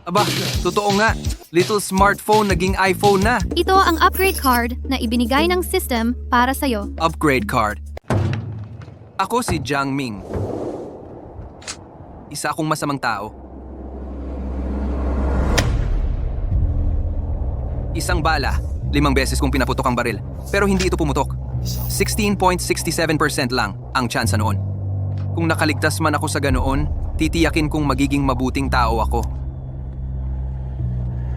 Aba, totoo nga. Little smartphone naging iPhone na. Ito ang upgrade card na ibinigay ng system para sa'yo. Upgrade card. Ako si Jiang Ming. Isa akong masamang tao. Isang bala, 5 beses kong pinaputok ang baril. Pero hindi ito pumutok. 16.67% lang ang tsansa noon. Kung nakaligtas man ako sa ganoon, titiyakin kong magiging mabuting tao ako.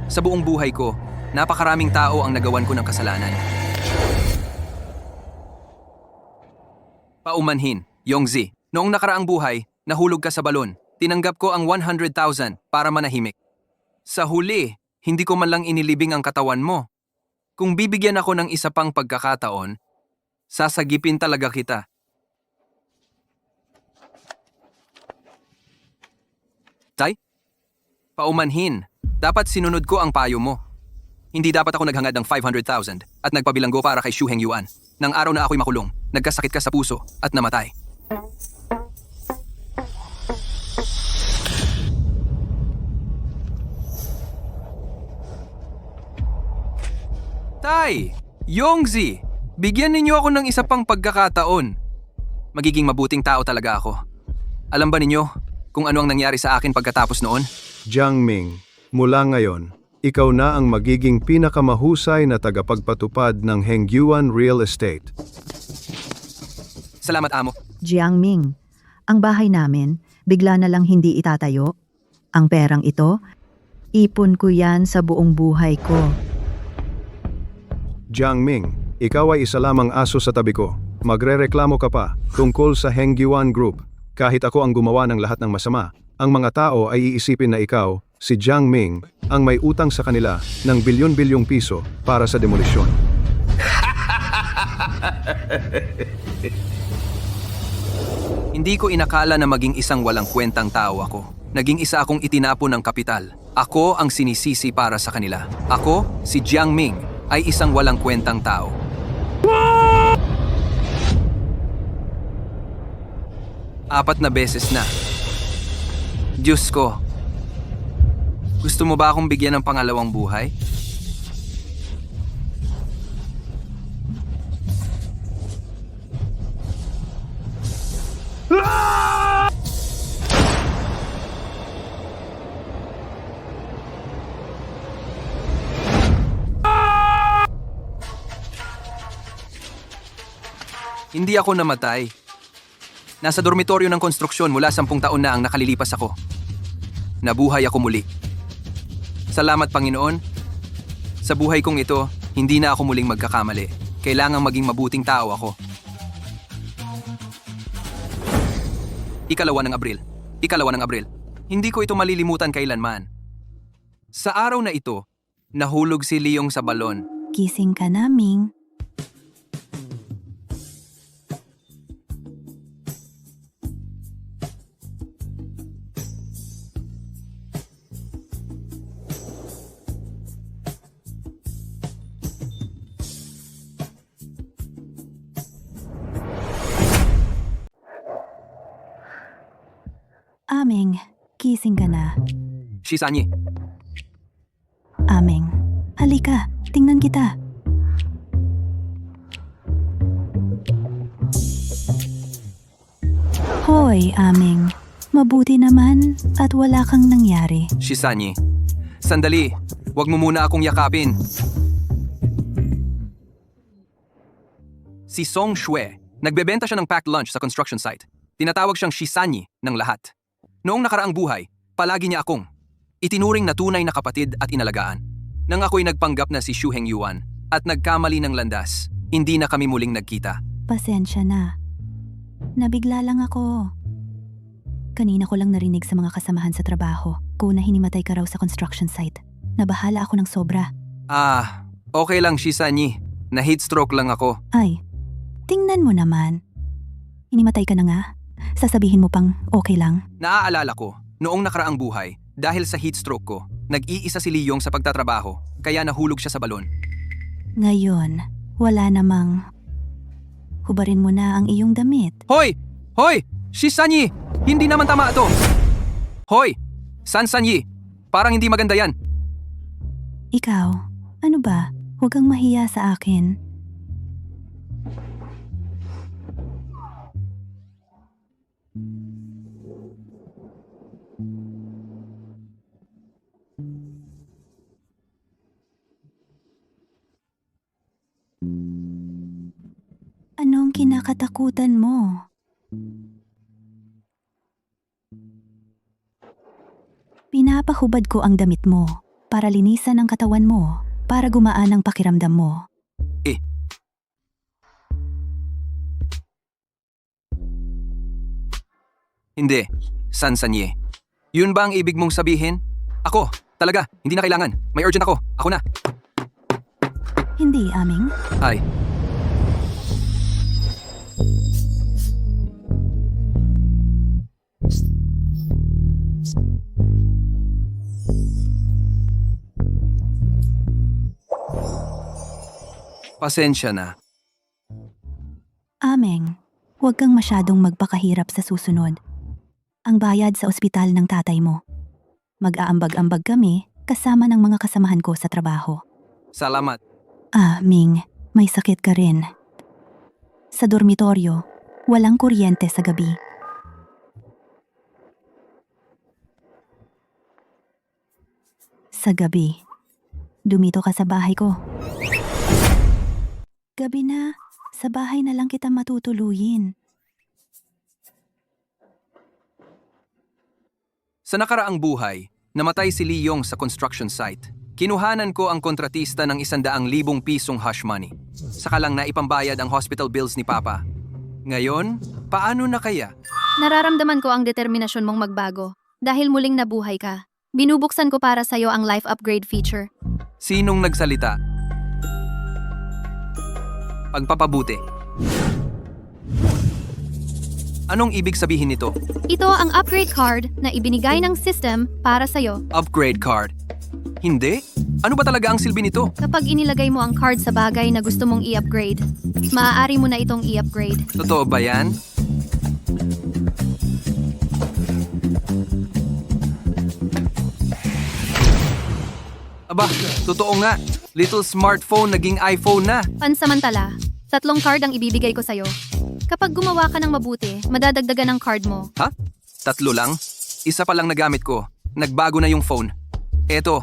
Sa buong buhay ko, napakaraming tao ang nagawan ko ng kasalanan. Paumanhin, Yongzi. Noong nakaraang buhay, nahulog ka sa balon. Tinanggap ko ang 100,000 para manahimik. Sa huli, hindi ko man lang inilibing ang katawan mo. Kung bibigyan ako ng isa pang pagkakataon, sasagipin talaga kita. Tay? Paumanhin, dapat sinunod ko ang payo mo. Hindi dapat ako naghangad ng 500,000 at nagpabilanggo para kay Xu Hengyuan. Nang araw na ako'y makulong, nagkasakit ka sa puso at namatay. Tay! Yongzi! Bigyan ninyo ako ng isa pang pagkakataon. Magiging mabuting tao talaga ako. Alam ba ninyo kung ano ang nangyari sa akin pagkatapos noon? Jiang Ming, mula ngayon, ikaw na ang magiging pinakamahusay na tagapagpatupad ng Hengyuan Real Estate. Salamat, amo. Jiang Ming, ang bahay namin, bigla na lang hindi itatayo. Ang perang ito, ipon ko yan sa buong buhay ko. Jiang Ming, ikaw ay isa lamang aso sa tabi ko. Magrereklamo ka pa tungkol sa Hengyuan Group. Kahit ako ang gumawa ng lahat ng masama, ang mga tao ay iisipin na ikaw, si Jiang Ming, ang may utang sa kanila ng bilyon-bilyong piso para sa demolisyon. Hindi ko inakala na maging isang walang kwentang tao ako. Naging isa akong itinapon ng kapital. Ako ang sinisisi para sa kanila. Ako, si Jiang Ming, ay isang walang kwentang tao. Apat na beses na. Diyos ko. Gusto mo ba akong bigyan ng pangalawang buhay? Hindi ako namatay. Nasa dormitoryo ng konstruksyon mula 10 taon na ang nakalilipas ako. Nabuhay ako muli. Salamat, Panginoon. Sa buhay kong ito, hindi na ako muling magkakamali. Kailangang maging mabuting tao ako. Ikalawa ng Abril. Hindi ko ito malilimutan kailanman. Sa araw na ito, nahulog si Leong sa balon. Gising ka na, Ming. Aming, gising ka na. Shisanyi, Aming, halika, tingnan kita. Hoy, Aming, mabuti naman at wala kang nangyari. Shisanyi. Sandali, wag mo muna akong yakapin. Si Song Shue, nagbebenta siya ng packed lunch sa construction site. Tinatawag siyang Shisanyi ng lahat. Noong nakaraang buhay, palagi niya akong itinuring na tunay na kapatid at inalagaan. Nang ako'y nagpanggap na si Xu Hengyuan at nagkamali ng landas, hindi na kami muling nagkita. Pasensya na. Nabigla lang ako. Kanina ko lang narinig sa mga kasamahan sa trabaho ko na hinimatay ka raw sa construction site. Nabahala ako ng sobra. Okay lang, Shisanyi. Na heat stroke lang ako. Ay, tingnan mo naman. Hinimatay ka na nga. Sasabihin mo pang okay lang. Naaalala ko, noong nakaraang buhay, dahil sa heat stroke ko, nag-iisa si Leong sa pagtatrabaho, kaya nahulog siya sa balon. Ngayon, wala namang... Hubarin mo na ang iyong damit. Hoy! Hoy! Shisanyi! Hindi naman tama ito! Hoy! Sansanyi! Parang hindi maganda yan. Ikaw, ano ba? Huwag kang mahiya sa akin. Anong kinakatakutan mo? Pinapahubad ko ang damit mo para linisan ang katawan mo, para gumaan ang pakiramdam mo. Hindi. Sansanye. Yun ba ang ibig mong sabihin? Ako, talaga, hindi na kailangan. May urgent ako. Ako na. Hindi, Aming. Ay, pasensya na. Aming, huwag kang masyadong magpakahirap sa susunod. Ang bayad sa ospital ng tatay mo. Mag-aambag-ambag kami kasama ng mga kasamahan ko sa trabaho. Salamat. Ming, may sakit ka rin. Sa dormitoryo, walang kuryente sa gabi. Sa gabi, dumito ka sa bahay ko. Gabi na, sa bahay na lang kita matutuluyin. Sa nakaraang buhay, namatay si Lee Yong sa construction site. Kinuhanan ko ang kontratista ng 100,000 pisong hush money. Saka lang na ipambayad ang hospital bills ni Papa. Ngayon, paano na kaya? Nararamdaman ko ang determinasyon mong magbago. Dahil muling nabuhay ka. Binubuksan ko para sa'yo ang life upgrade feature. Sinong nagsalita? Pagpapabuti. Anong ibig sabihin nito? Ito ang upgrade card na ibinigay ng system para sa'yo. Upgrade card. Hindi? Ano ba talaga ang silbi nito? Kapag inilagay mo ang card sa bagay na gusto mong i-upgrade, maaari mo na itong i-upgrade. Totoo ba yan? Aba, totoo nga. Little smartphone naging iPhone na. Pansamantala, 3 card ang ibibigay ko sa'yo. Kapag gumawa ka ng mabuti, madadagdagan ang card mo. Ha? 3 lang? Isa pa lang nagamit ko. Nagbago na yung phone. Eto.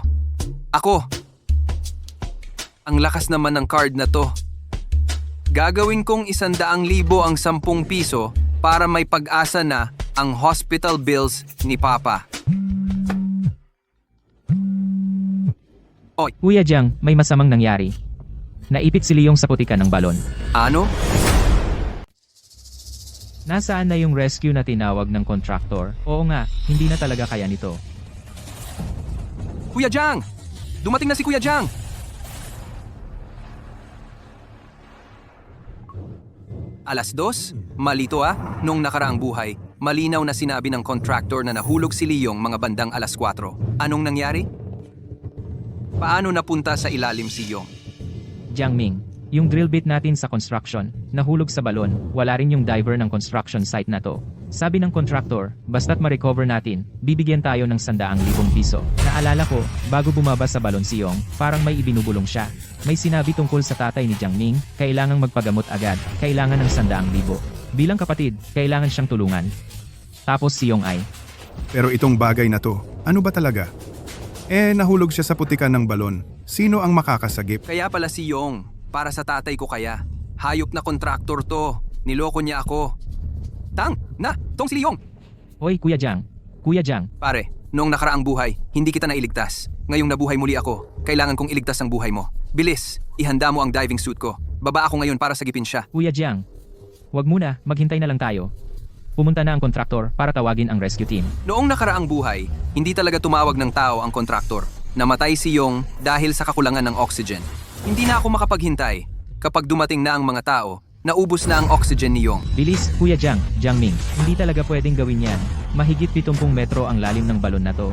Ako. Ang lakas naman ng card na to. Gagawin kong 100,000 ang 10 piso para may pag-asa na ang hospital bills ni Papa. Kuya Jiang, may masamang nangyari. Naipit si Leong sa putikan ng balon. Ano? Nasaan na yung rescue na tinawag ng contractor? Oo nga, hindi na talaga kaya nito. Kuya Jiang! Dumating na si Kuya Jiang! Alas 2? Malito Noong nakaraang buhay, malinaw na sinabi ng contractor na nahulog si Leong mga bandang alas 4. Anong nangyari? Paano napunta sa ilalim si Yong? Jiang Ming, yung drill bit natin sa construction, nahulog sa balon, wala rin yung diver ng construction site na to. Sabi ng contractor, basta't ma-recover natin, bibigyan tayo ng 100,000 piso. Naalala ko, bago bumaba sa balon si Yong, parang may ibinubulong siya. May sinabi tungkol sa tatay ni Jiang Ming, kailangang magpagamot agad, kailangan ng 100,000. Bilang kapatid, kailangan siyang tulungan. Tapos si Yong ay, Pero itong bagay na to, ano ba talaga? Nahulog siya sa putikan ng balon. Sino ang makakasagip? Kaya pala si Yong, para sa tatay ko kaya. Hayop na contractor to, niloko niya ako. Tong si Leong! Hoy Kuya Jiang, Kuya Jiang, Pare, noong nakaraang buhay, hindi kita nailigtas. Ngayong nabuhay muli ako, kailangan kong iligtas ang buhay mo. Bilis, ihanda mo ang diving suit ko. Baba ako ngayon para sagipin siya. Kuya Jiang. Wag muna, maghintay na lang tayo. Pumunta na ang kontraktor para tawagin ang rescue team. Noong nakaraang buhay, hindi talaga tumawag ng tao ang kontraktor. Namatay si Yong dahil sa kakulangan ng oxygen. Hindi na ako makapaghintay. Kapag dumating na ang mga tao, naubos na ang oxygen ni Yong. Bilis, Kuya Jiang, Jiang Ming. Hindi talaga pwedeng gawin yan. Mahigit 70 metro ang lalim ng balon na to.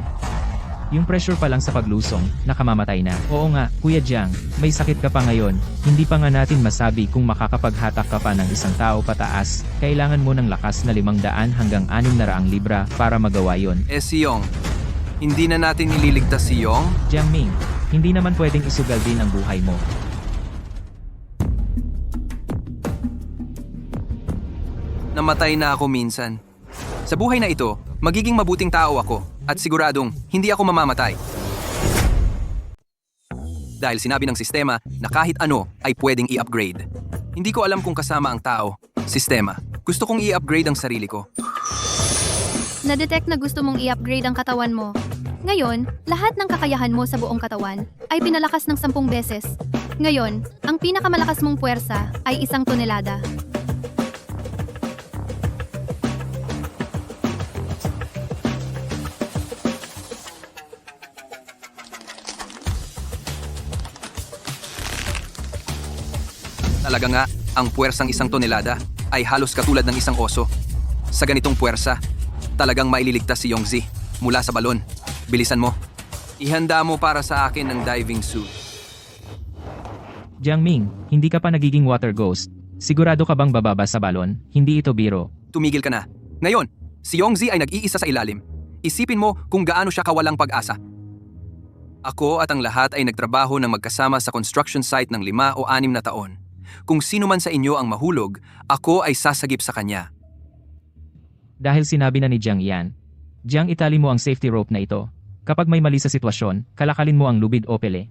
Yung pressure pa lang sa paglusong, nakamamatay na. Oo nga, Kuya Jiang, may sakit ka pa ngayon. Hindi pa nga natin masabi kung makakapaghatak ka pa ng isang tao pataas. Kailangan mo ng lakas na 500 hanggang 600 libra para magawa yon. Si Yong, Hindi na natin ililigtas si Yong? Jiang Ming, hindi naman pwedeng isugal din ang buhay mo. Namatay na ako minsan. Sa buhay na ito, magiging mabuting tao ako at siguradong hindi ako mamamatay. Dahil sinabi ng sistema na kahit ano ay pwedeng i-upgrade. Hindi ko alam kung kasama ang tao, sistema. Gusto kong i-upgrade ang sarili ko. Na-detect na gusto mong i-upgrade ang katawan mo. Ngayon, lahat ng kakayahan mo sa buong katawan ay pinalakas ng 10 beses. Ngayon, ang pinakamalakas mong puwersa ay 1 tonelada. Talaga nga, ang puwersang 1 tonelada ay halos katulad ng isang oso. Sa ganitong puwersa, talagang maililigtas si Yongzi mula sa balon. Bilisan mo. Ihanda mo para sa akin ng diving suit. Jiang Ming, hindi ka pa nagiging water ghost. Sigurado ka bang bababa sa balon? Hindi ito biro. Tumigil ka na. Ngayon, si Yongzi ay nag-iisa sa ilalim. Isipin mo kung gaano siya kawalang pag-asa. Ako at ang lahat ay nagtrabaho ng magkasama sa construction site ng 5 o 6 na taon. Kung sino man sa inyo ang mahulog, ako ay sasagip sa kanya. Dahil sinabi na ni Jiang yan. Jiang, itali mo ang safety rope na ito. Kapag may mali sa sitwasyon, kalakalin mo ang lubid o pele.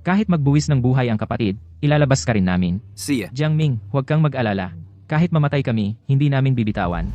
Kahit magbuwis ng buhay ang kapatid, ilalabas ka rin namin. See ya. Jiang Ming, huwag kang mag-alala. Kahit mamatay kami, hindi namin bibitawan.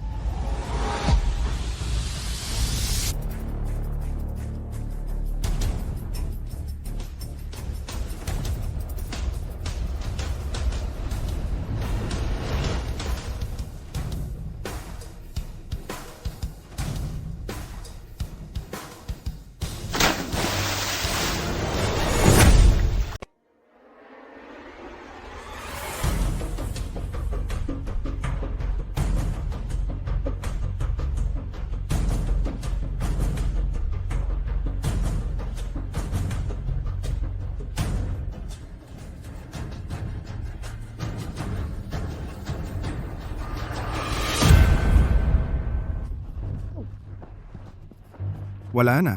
Wala na.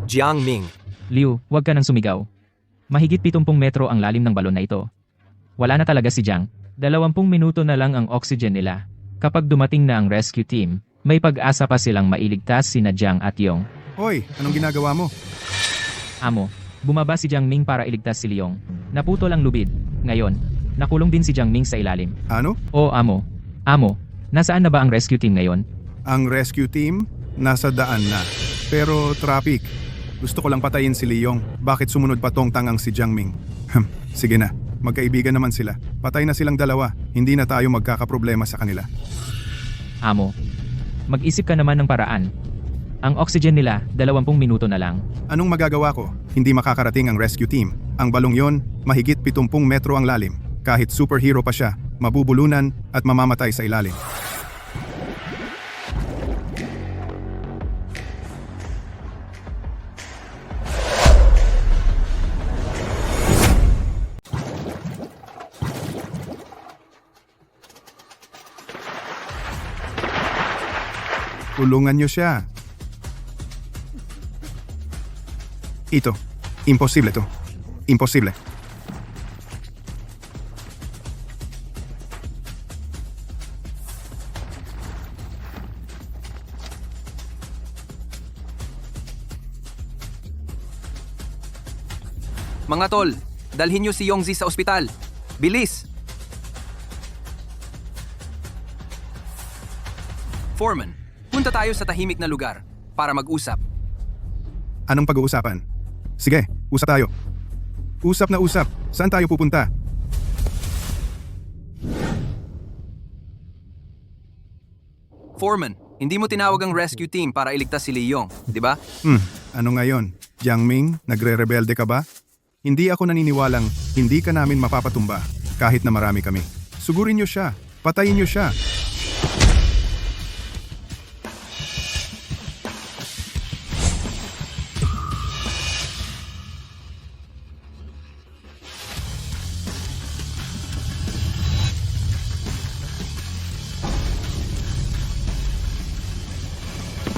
Jiang Ming. Liu, huwag ka nang sumigaw. Mahigit 70 metro ang lalim ng balon na ito. Wala na talaga si Jiang. 20 minuto na lang ang oxygen nila. Kapag dumating na ang rescue team, may pag-asa pa silang mailigtas sina Jiang at Yong. Hoy, anong ginagawa mo? Amo, bumaba si Jiang Ming para iligtas si Liong. Naputol ang lubid. Ngayon, nakulong din si Jiang Ming sa ilalim. Ano? O amo. Amo, nasaan na ba ang rescue team ngayon? Ang rescue team? Nasa daan na. Pero traffic. Gusto ko lang patayin si Leong. Bakit sumunod pa tong tangang si Jiang Ming? Sige na. Magkaibigan naman sila. Patay na silang dalawa. Hindi na tayo magkakaproblema sa kanila. Amo, mag-isip ka naman ng paraan. Ang oxygen nila, 20 minuto na lang. Anong magagawa ko? Hindi makakarating ang rescue team. Ang balong yon, mahigit 70 metro ang lalim. Kahit superhero pa siya, mabubulunan at mamamatay sa ilalim. Tulungan niyo siya. Ito. Imposible to. Imposible. Mga tol, dalhin niyo si Yongzi sa ospital. Bilis! Foreman, punta tayo sa tahimik na lugar para mag-usap. Anong pag-uusapan? Sige, usap tayo. Usap na usap. Saan tayo pupunta? Foreman, hindi mo tinawag ang rescue team para iligtas si Leong, di ba? Ano ngayon? Jiang Ming, nagre-rebelde ka ba? Hindi ako naniniwalang hindi ka namin mapapatumba kahit na marami kami. Sugurin niyo siya. Patayin niyo siya.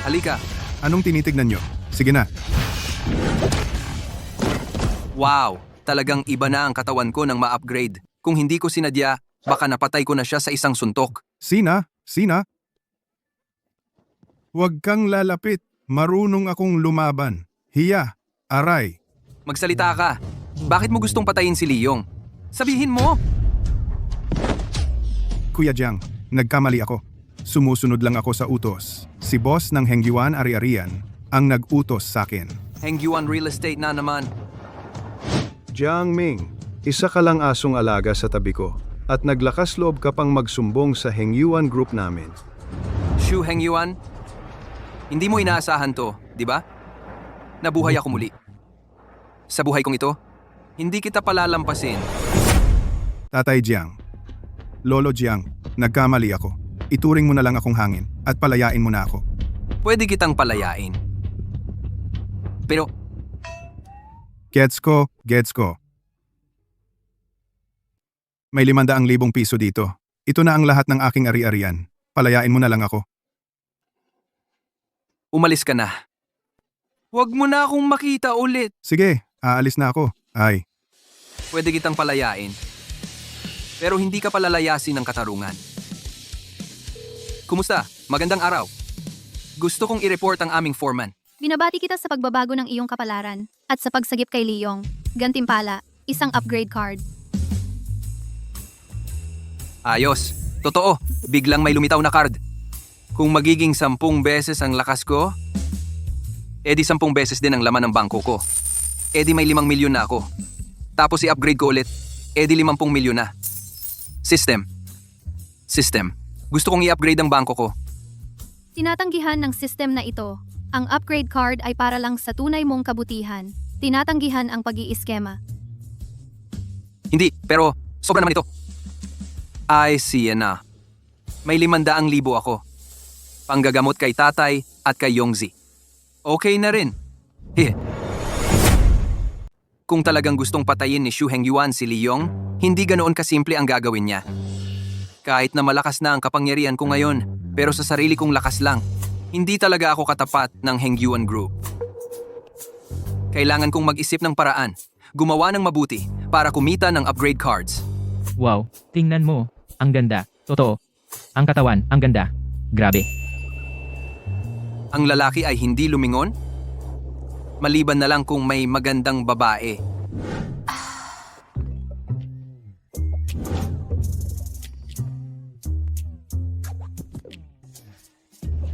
Halika, Anong tinitignan niyo? Sige na. Wow, talagang iba na ang katawan ko nang ma-upgrade. Kung hindi ko sinadya, baka napatay ko na siya sa isang suntok. Sina? Sina? Huwag kang lalapit. Marunong akong lumaban. Hiya. Aray. Magsalita ka. Bakit mo gustong patayin si Leong? Sabihin mo! Kuya Jiang, nagkamali ako. Sumusunod lang ako sa utos. Si boss ng Hengyuan Ari-Arian ang nag-utos sa akin. Hengyuan Real Estate na naman. Jiang Ming, isa ka lang asong alaga sa tabi ko at naglakas loob ka pang magsumbong sa Hengyuan Group namin. Shu Hengyuan? Hindi mo inaasahan to, di ba? Nabuhay ako muli. Sa buhay kong ito, hindi kita palalampasin. Tatay Jiang, Lolo Jiang, nagkamali ako. Ituring mo na lang akong hangin at palayain mo na ako. Pwede kitang palayain. Pero Gets ko. May 500,000 piso dito. Ito na ang lahat ng aking ari-arian. Palayain mo na lang ako. umalis ka na. Huwag mo na akong makita ulit. Sige, aalis na ako. Ay, Pwede kitang palayain. Pero hindi ka palalayasin ng katarungan. Kumusta? Magandang araw. Gusto kong i-report ang aming foreman. Binabati kita sa pagbabago ng iyong kapalaran at sa pagsagip kay Leong. Gantimpala, isang upgrade card. Ayos. Totoo, biglang may lumitaw na card. Kung magiging 10 beses ang lakas ko, edi 10 beses din ang laman ng bangko ko. Edi may 5 milyon na ako. Tapos i-upgrade ko ulit, edi 50 milyon na. System. Gusto kong i-upgrade ang bangko ko. Tinatanggihan ng system na ito. Ang upgrade card ay para lang sa tunay mong kabutihan. Tinatanggihan ang pag-iiskema. Hindi, pero sobra naman ito. I see na. May 500,000 ako. Panggagamot kay tatay at kay Yongzi. Okay na rin. Heh. Kung talagang gustong patayin ni Shu Hengyuan si Leong, hindi ganoon kasimple ang gagawin niya. Kahit na malakas na ang kapangyarihan ko ngayon, pero sa sarili kong lakas lang, hindi talaga ako katapat ng Hengyuan Group. Kailangan kong mag-isip ng paraan, gumawa ng mabuti para kumita ng upgrade cards. Wow, tingnan mo. Ang ganda. Totoo. Ang katawan, ang ganda. Grabe. Ang lalaki ay hindi lumingon? Maliban na lang kung may magandang babae.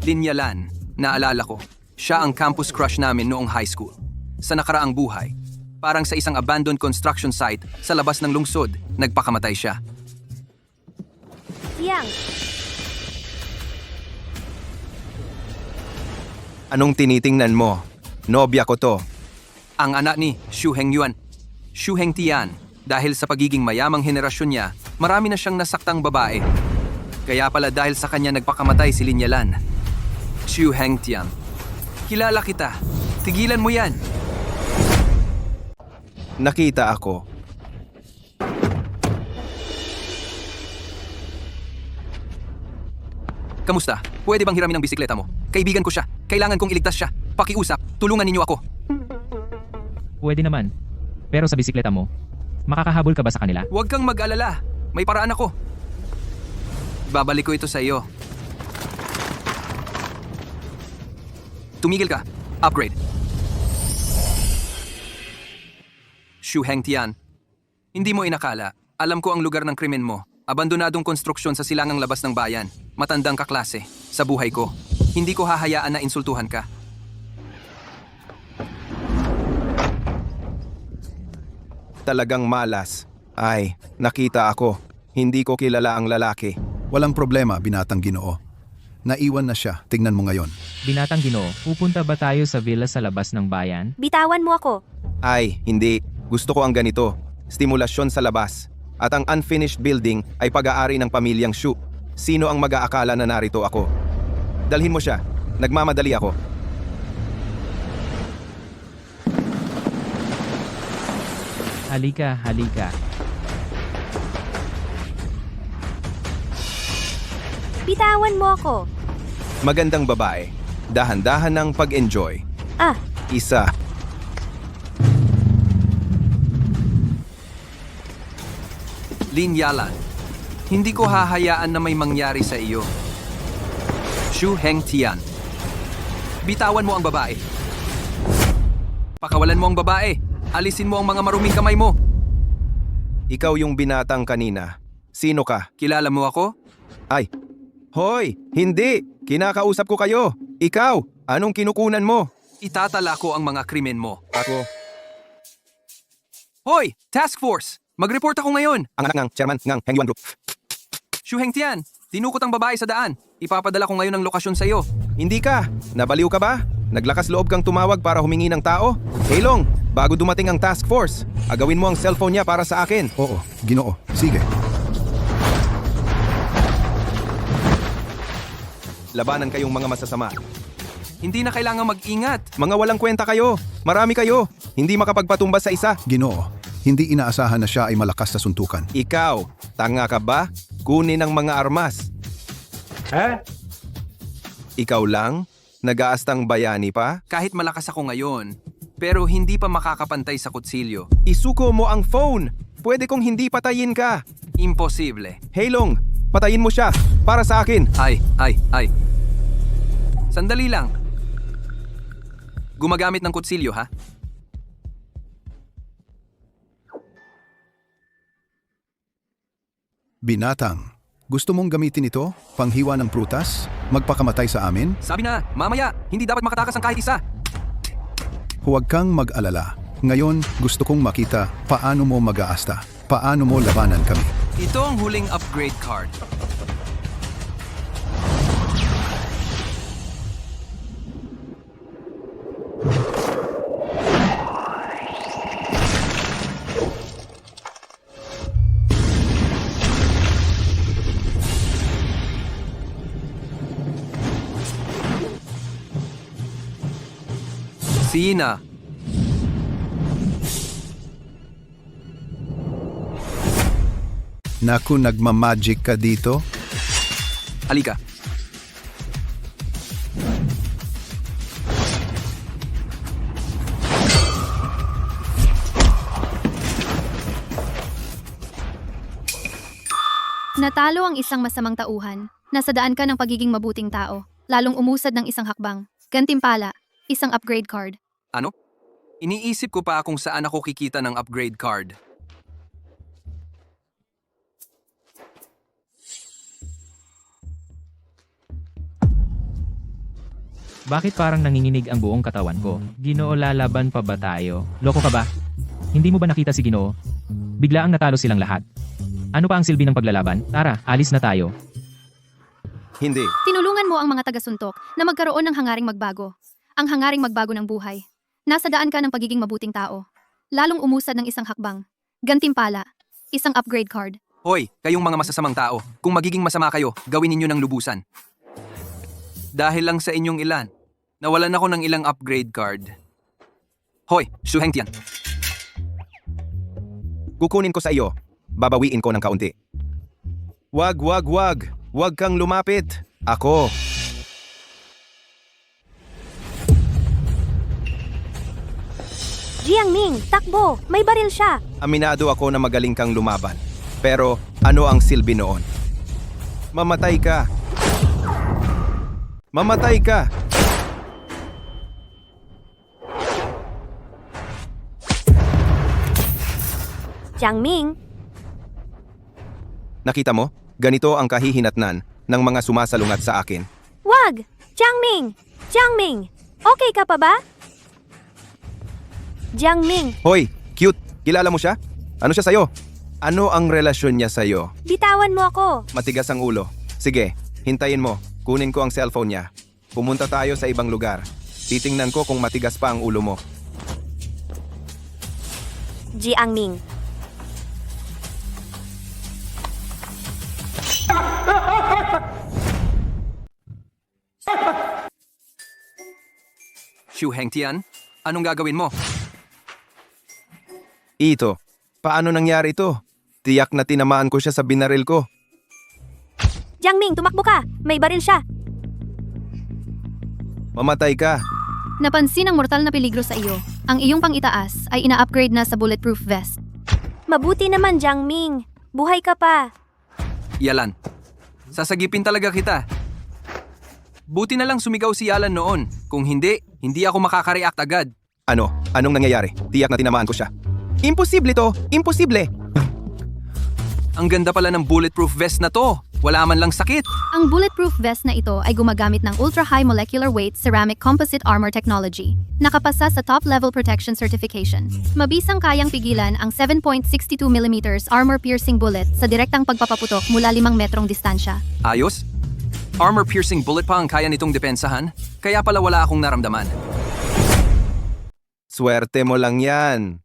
Linyalan, naalala ko. Siya ang campus crush namin noong high school. Sa nakaraang buhay, parang sa isang abandoned construction site sa labas ng lungsod, nagpakamatay siya. Yang, Anong tinitingnan mo? Nobya ko to. Ang anak ni Shu Hengyuan, Shu Hengtian. Dahil sa pagiging mayamang henerasyon niya, marami na siyang nasaktang babae. Kaya pala dahil sa kanya nagpakamatay si Linyalan. Shu Hengtian. Kilala kita. Tigilan mo yan. Nakita ako. Kamusta? Pwede bang hiramin ang bisikleta mo? Kaibigan ko siya. Kailangan kong iligtas siya. Pakiusap, tulungan ninyo ako. Pwede naman. Pero sa bisikleta mo, makakahabol ka ba sa kanila? Huwag kang mag-alala. May paraan ako. Babalik ko ito sa iyo. Tumigil ka. Upgrade. Shu Hengtian. Hindi mo inakala. Alam ko ang lugar ng krimen mo. Abandonadong konstruksyon sa silangang labas ng bayan. Matandang kaklase. Sa buhay ko. Hindi ko hahayaan na insultuhan ka. Talagang malas. Ay, nakita ako. Hindi ko kilala ang lalaki. Walang problema, binatang Ginoo. Naiwan na siya, tingnan mo ngayon. Binatang Ginoo, pupunta ba tayo sa villa sa labas ng bayan? Bitawan mo ako. Ay, hindi. Gusto ko ang ganito. Stimulasyon sa labas. At ang unfinished building ay pag-aari ng pamilyang Shu. Sino ang mag-aakala na narito ako? Dalhin mo siya. Nagmamadali ako. Halika, halika. Bitawan mo ako. Magandang babae. Dahan-dahan ng pag-enjoy. Isa. Lin Yalan, hindi ko hahayaan na may mangyari sa iyo. Xu Hengtian, bitawan mo ang babae. Pakawalan mo ang babae. Alisin mo ang mga maruming kamay mo. Ikaw yung binatang kanina. Sino ka? Kilala mo ako? Ay. Hoy! Hindi! Kinakausap ko kayo! Ikaw! Anong kinukunan mo? Itatala ko ang mga krimen mo. Ako, Hoy! Task Force! Mag-report ako ngayon! ang anak ng chairman ng Hengyuan Group. Xu Hengtian, dinukot ang babae sa daan. Ipapadala ko ngayon ang lokasyon sa iyo. Hindi ka! Nabaliw ka ba? Naglakas loob kang tumawag para humingi ng tao? Hey Long, bago dumating ang task force, agawin mo ang cellphone niya para sa akin. Oo, Ginoo. Sige. Labanan kayong mga masasama. Hindi na kailangang mag-ingat. Mga walang kwenta kayo. Marami kayo. Hindi makapagpatumbas sa isa. Ginoo, hindi inaasahan na siya ay malakas sa suntukan. Ikaw, tanga ka ba? Kunin ang mga armas. Ikaw lang? Nag-aastang bayani pa? Kahit malakas ako ngayon, pero hindi pa makakapantay sa kutsilyo. Isuko mo ang phone. Pwede kong hindi patayin ka. Imposible. Hey Long, patayin mo siya. Para sa akin. Ay. Sandali lang. Gumagamit ng kutsilyo, ha? Binatang, gusto mong gamitin ito? Panghiwa ng prutas? Magpakamatay sa amin? Sabi na, mamaya, hindi dapat makatakas ang kahit isa. Huwag kang mag-alala. Ngayon, gusto kong makita paano mo mag-aasta. Paano mo labanan kami. Ito ang huling upgrade card. Sina. Naku, nagmamagic ka dito? Halika. Natalo ang isang masamang tauhan. Nasa daan ka ng pagiging mabuting tao, lalong umusad ng isang hakbang. Gantimpala, isang upgrade card. Ano? Iniisip ko pa kung saan ako kikita ng upgrade card. Bakit parang nanginginig ang buong katawan ko? Ginoo, lalaban pa ba tayo? Loko ka ba? Hindi mo ba nakita si Ginoo? Bigla ang natalo silang lahat. Ano pa ang silbi ng paglalaban? Tara, alis na tayo. Hindi. Tinulungan mo ang mga taga-suntok na magkaroon ng hangaring magbago. Ang hangaring magbago ng buhay. Nasa daan ka ng pagiging mabuting tao. Lalong umusad ng isang hakbang. Gantimpala, isang upgrade card. Hoy, kayong mga masasamang tao, kung magiging masama kayo, gawin ninyo ng lubusan. Dahil lang sa inyong ilan, nawalan ako ng ilang upgrade card. Hoy, Xu Hengtian. Kukunin ko sa iyo. Babawiin ko ng kaunti. Wag. Wag kang lumapit. Ako. Jiangming, takbo! May baril siya! Aminado ako na magaling kang lumaban. Pero ano ang silbi noon? Mamatay ka. Mamatay ka. Jiangming, Nakita mo? Ganito ang kahihinatnan ng mga sumasalungat sa akin. wag! Jiangming! Jiangming! Okay ka pa ba? Jiangming, Hoy, cute. Kilala mo siya? Ano siya sa'yo? Ano ang relasyon niya sa'yo? bitawan mo ako! Matigas ang ulo. Sige, hintayin mo. Kunin ko ang cellphone niya. Pumunta tayo sa ibang lugar. Titingnan ko kung matigas pa ang ulo mo. Jiangming, Xu Hengtian, anong gagawin mo? Ito, paano nangyari ito? Tiyak na tinamaan ko siya sa binaril ko. Jiangming, tumakbo ka! May baril siya! Mamatay ka. Napansin ang mortal na peligro sa iyo. Ang iyong pang-itaas ay ina-upgrade na sa bulletproof vest. Mabuti naman, Jiang Ming. Buhay ka pa. Yalan. Sasagipin talaga kita. Buti na lang sumigaw si Yalan noon. Kung hindi, hindi ako makaka-react agad. Ano? Anong nangyayari? Tiyak na tinamaan ko siya. Imposible to! Imposible! Ang ganda pala ng bulletproof vest na to. Wala man lang sakit. Ang bulletproof vest na ito ay gumagamit ng ultra-high molecular weight ceramic composite armor technology. Nakapasa sa top-level protection certification. Mabisang kayang pigilan ang 7.62mm armor-piercing bullet sa direktang pagpapaputok mula 5 metrong distansya. Ayos? Armor-piercing bullet pa ang kaya nitong depensahan? Kaya pala wala akong naramdaman. Swerte mo lang yan.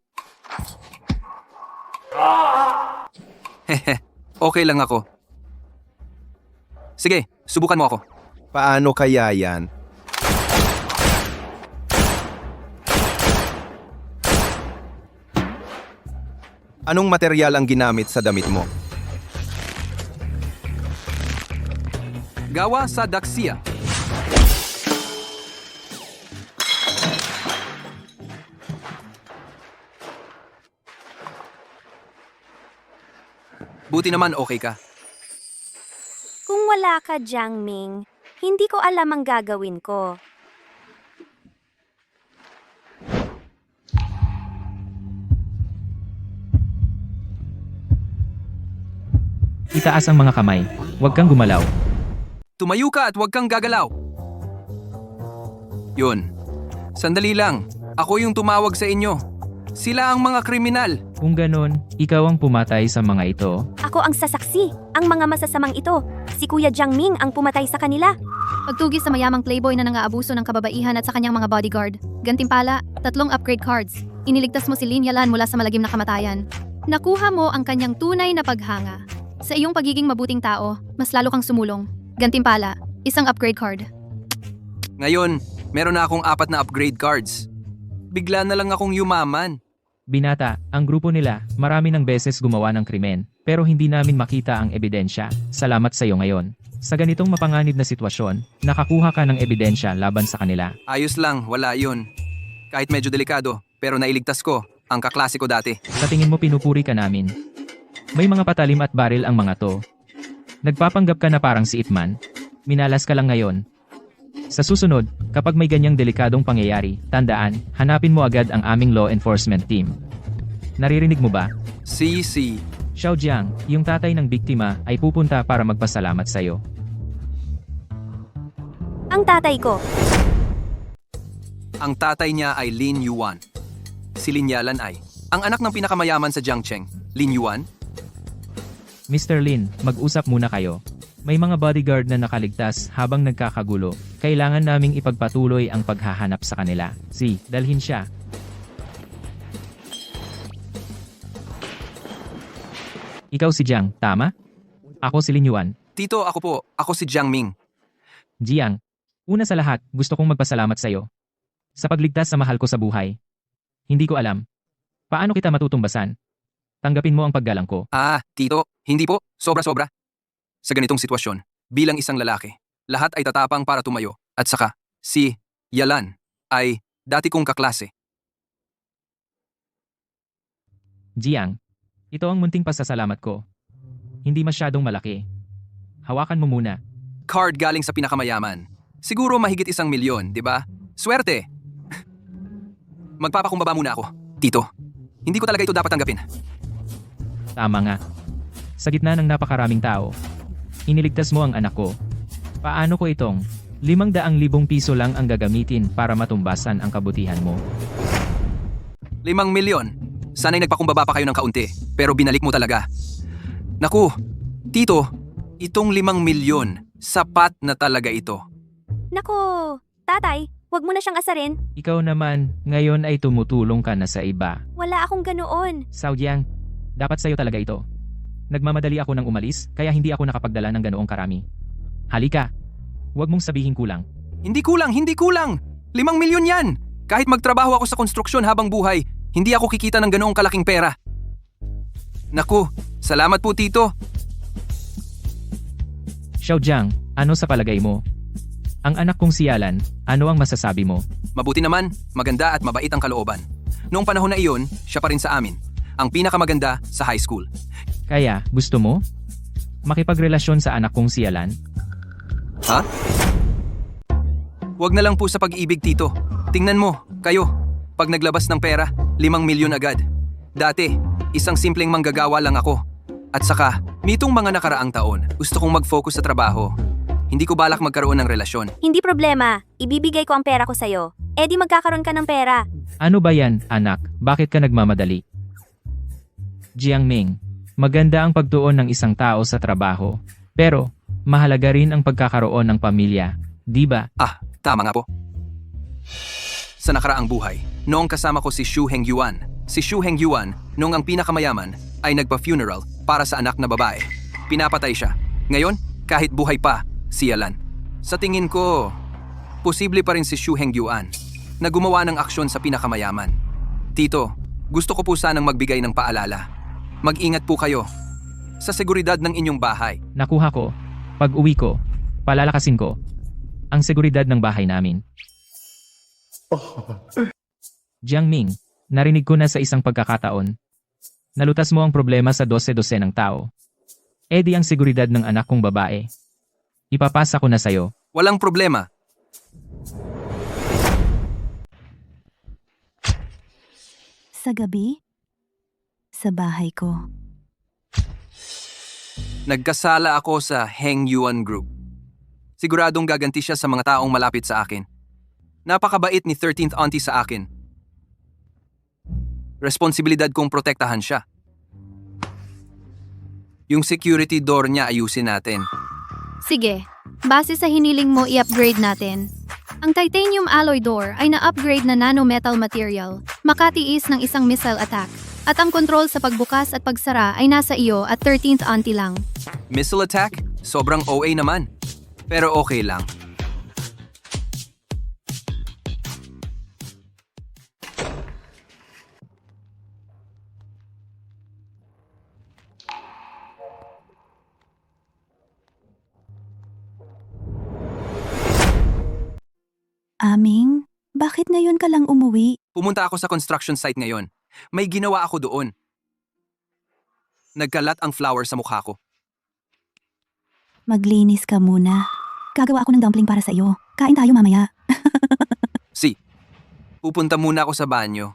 Hehe, okay lang ako. Sige, subukan mo ako. Paano kaya yan? Anong material ang ginamit sa damit mo? Gawa sa Daxia. Buti naman okay ka. Kung wala ka, Jiang Ming, hindi ko alam ang gagawin ko. Itaas ang mga kamay. Huwag kang gumalaw. Tumayo ka at huwag kang gagalaw. Yun. Sandali lang. Ako yung tumawag sa inyo. Sila ang mga kriminal. Kung ganon, ikaw ang pumatay sa mga ito. Ako ang sasaksi. Ang mga masasamang ito. Si Kuya Jiang Ming ang pumatay sa kanila. Pagtugis sa mayamang playboy na nangaabuso ng kababaihan at sa kanyang mga bodyguard. Gantimpala, 3 upgrade cards. Iniligtas mo si Lin Yalan mula sa malagim na kamatayan. Nakuha mo ang kanyang tunay na paghanga. Sa iyong pagiging mabuting tao, mas lalo kang sumulong. Gantimpala, 1 upgrade card. Ngayon, meron na akong 4 na upgrade cards. Bigla na lang akong yumaman. Binata, ang grupo nila, marami ng beses gumawa ng krimen, pero hindi namin makita ang ebidensya. Salamat sa iyo ngayon. Sa ganitong mapanganib na sitwasyon, nakakuha ka ng ebidensya laban sa kanila. Ayos lang, wala yun. Kahit medyo delikado, pero nailigtas ko ang kaklase ko dati. Sa tingin mo pinupuri ka namin. May mga patalim at baril ang mga to. Nagpapanggap ka na parang si Itman. Minalas ka lang ngayon. Sa susunod, kapag may ganyang delikadong pangyayari, tandaan, hanapin mo agad ang aming law enforcement team. Naririnig mo ba? Si Xiao Jiang, yung tatay ng biktima, ay pupunta para magpasalamat sa iyo. Ang tatay ko. Ang tatay niya ay Lin Yuan. Si Lin Yalan ay ang anak ng pinakamayaman sa Jiangcheng, Lin Yuan. Mr. Lin, mag-usap muna kayo. May mga bodyguard na nakaligtas habang nagkakagulo. Kailangan naming ipagpatuloy ang paghahanap sa kanila. Dalhin siya. Ikaw si Jiang, tama? Ako si Lin Yuan. Tito, ako po. Ako si Jiang Ming. Jiang, una sa lahat, gusto kong magpasalamat sa iyo. Sa pagligtas sa mahal ko sa buhay. Hindi ko alam. Paano kita matutumbasan? Tanggapin mo ang paggalang ko. Tito, hindi po. Sobra-sobra. Sa ganitong sitwasyon, bilang isang lalaki, lahat ay tatapang para tumayo. At saka, si Yalan ay dati kong kaklase. Jiang, ito ang munting pasasalamat ko. Hindi masyadong malaki. Hawakan mo muna. Card galing sa pinakamayaman. Siguro mahigit 1 milyon, di ba? Swerte! Magpapakumbaba muna ako. Tito, hindi ko talaga ito dapat tanggapin. Tama nga. Sa gitna ng napakaraming tao, iniligtas mo ang anak ko. Paano ko itong 500,000 piso lang ang gagamitin para matumbasan ang kabutihan mo? 5 milyon. Sana'y nagpakumbaba pa kayo ng kaunti, pero binalik mo talaga. Naku, Tito, itong 5 milyon, sapat na talaga ito. Nako, tatay, wag mo na siyang asarin. Ikaw naman, ngayon ay tumutulong ka na sa iba. Wala akong ganoon. Xiao Jiang, dapat sa'yo talaga ito. Nagmamadali ako ng umalis, kaya hindi ako nakapagdala ng ganoong karami. Halika, huwag mong sabihin kulang. Hindi kulang, hindi kulang! 5 milyon yan! Kahit magtrabaho ako sa konstruksyon habang buhay, hindi ako kikita ng ganoong kalaking pera. Naku, salamat po Tito. Xiao Jiang, ano sa palagay mo? Ang anak kong si Alan, ano ang masasabi mo? Mabuti naman, maganda at mabait ang kalooban. Noong panahon na iyon, siya pa rin sa amin. Ang pinakamaganda sa high school. Kaya, gusto mo? Makipagrelasyon sa anak kong si Alan? Ha? Huwag na lang po sa pag-ibig, Tito. Tingnan mo, kayo. Pag naglabas ng pera, 5 milyon agad. Dati, isang simpleng manggagawa lang ako. At saka, nitong mga nakaraang taon, gusto kong mag-focus sa trabaho. Hindi ko balak magkaroon ng relasyon. Hindi problema, ibibigay ko ang pera ko sa'yo. Eh di magkakaroon ka ng pera. Ano ba yan, anak? Bakit ka nagmamadali? Jiangming, maganda ang pagtuon ng isang tao sa trabaho. Pero, mahalaga rin ang pagkakaroon ng pamilya. Di ba? Ah, tama nga po. Sa nakaraang buhay, noong kasama ko si Xu Hengyuan. Si Xu Hengyuan, noong ang pinakamayaman, ay nagpa-funeral para sa anak na babae. Pinapatay siya. Ngayon, kahit buhay pa, si Alan. Sa tingin ko, posible pa rin si Xu Hengyuan na gumawa ng aksyon sa pinakamayaman. Tito, gusto ko po sanang magbigay ng paalala. Mag-ingat po kayo sa seguridad ng inyong bahay. Nakuha ko. Pag uwi ko, palalakasin ko ang seguridad ng bahay namin. Jiangming, narinig ko na sa isang pagkakataon. Nalutas mo ang problema sa 12-12 ng tao. E di ang seguridad ng anak kong babae. Ipapasa ko na sa'yo. Walang problema. Sa gabi? Sa bahay ko. Nagkasala ako sa Heng Yuan Group. Siguradong gaganti siya sa mga taong malapit sa akin. Napakabait ni 13th auntie sa akin. Responsibilidad kong protektahan siya. Yung security door niya ayusin natin. Sige, base sa hiniling mo i-upgrade natin. Ang titanium alloy door ay na-upgrade na nanometal material, makatiis ng isang missile attack. At ang kontrol sa pagbukas at pagsara ay nasa iyo at 13th auntie lang. Missile attack? Sobrang OA naman. Pero okay lang. Aming, bakit ngayon ka lang umuwi? Pumunta ako sa construction site ngayon. May ginawa ako doon. Nagkalat ang flower sa mukha ko. Maglinis ka muna. Gagawa ako ng dumpling para sa iyo. Kain tayo mamaya. Si, pupunta muna ako sa banyo.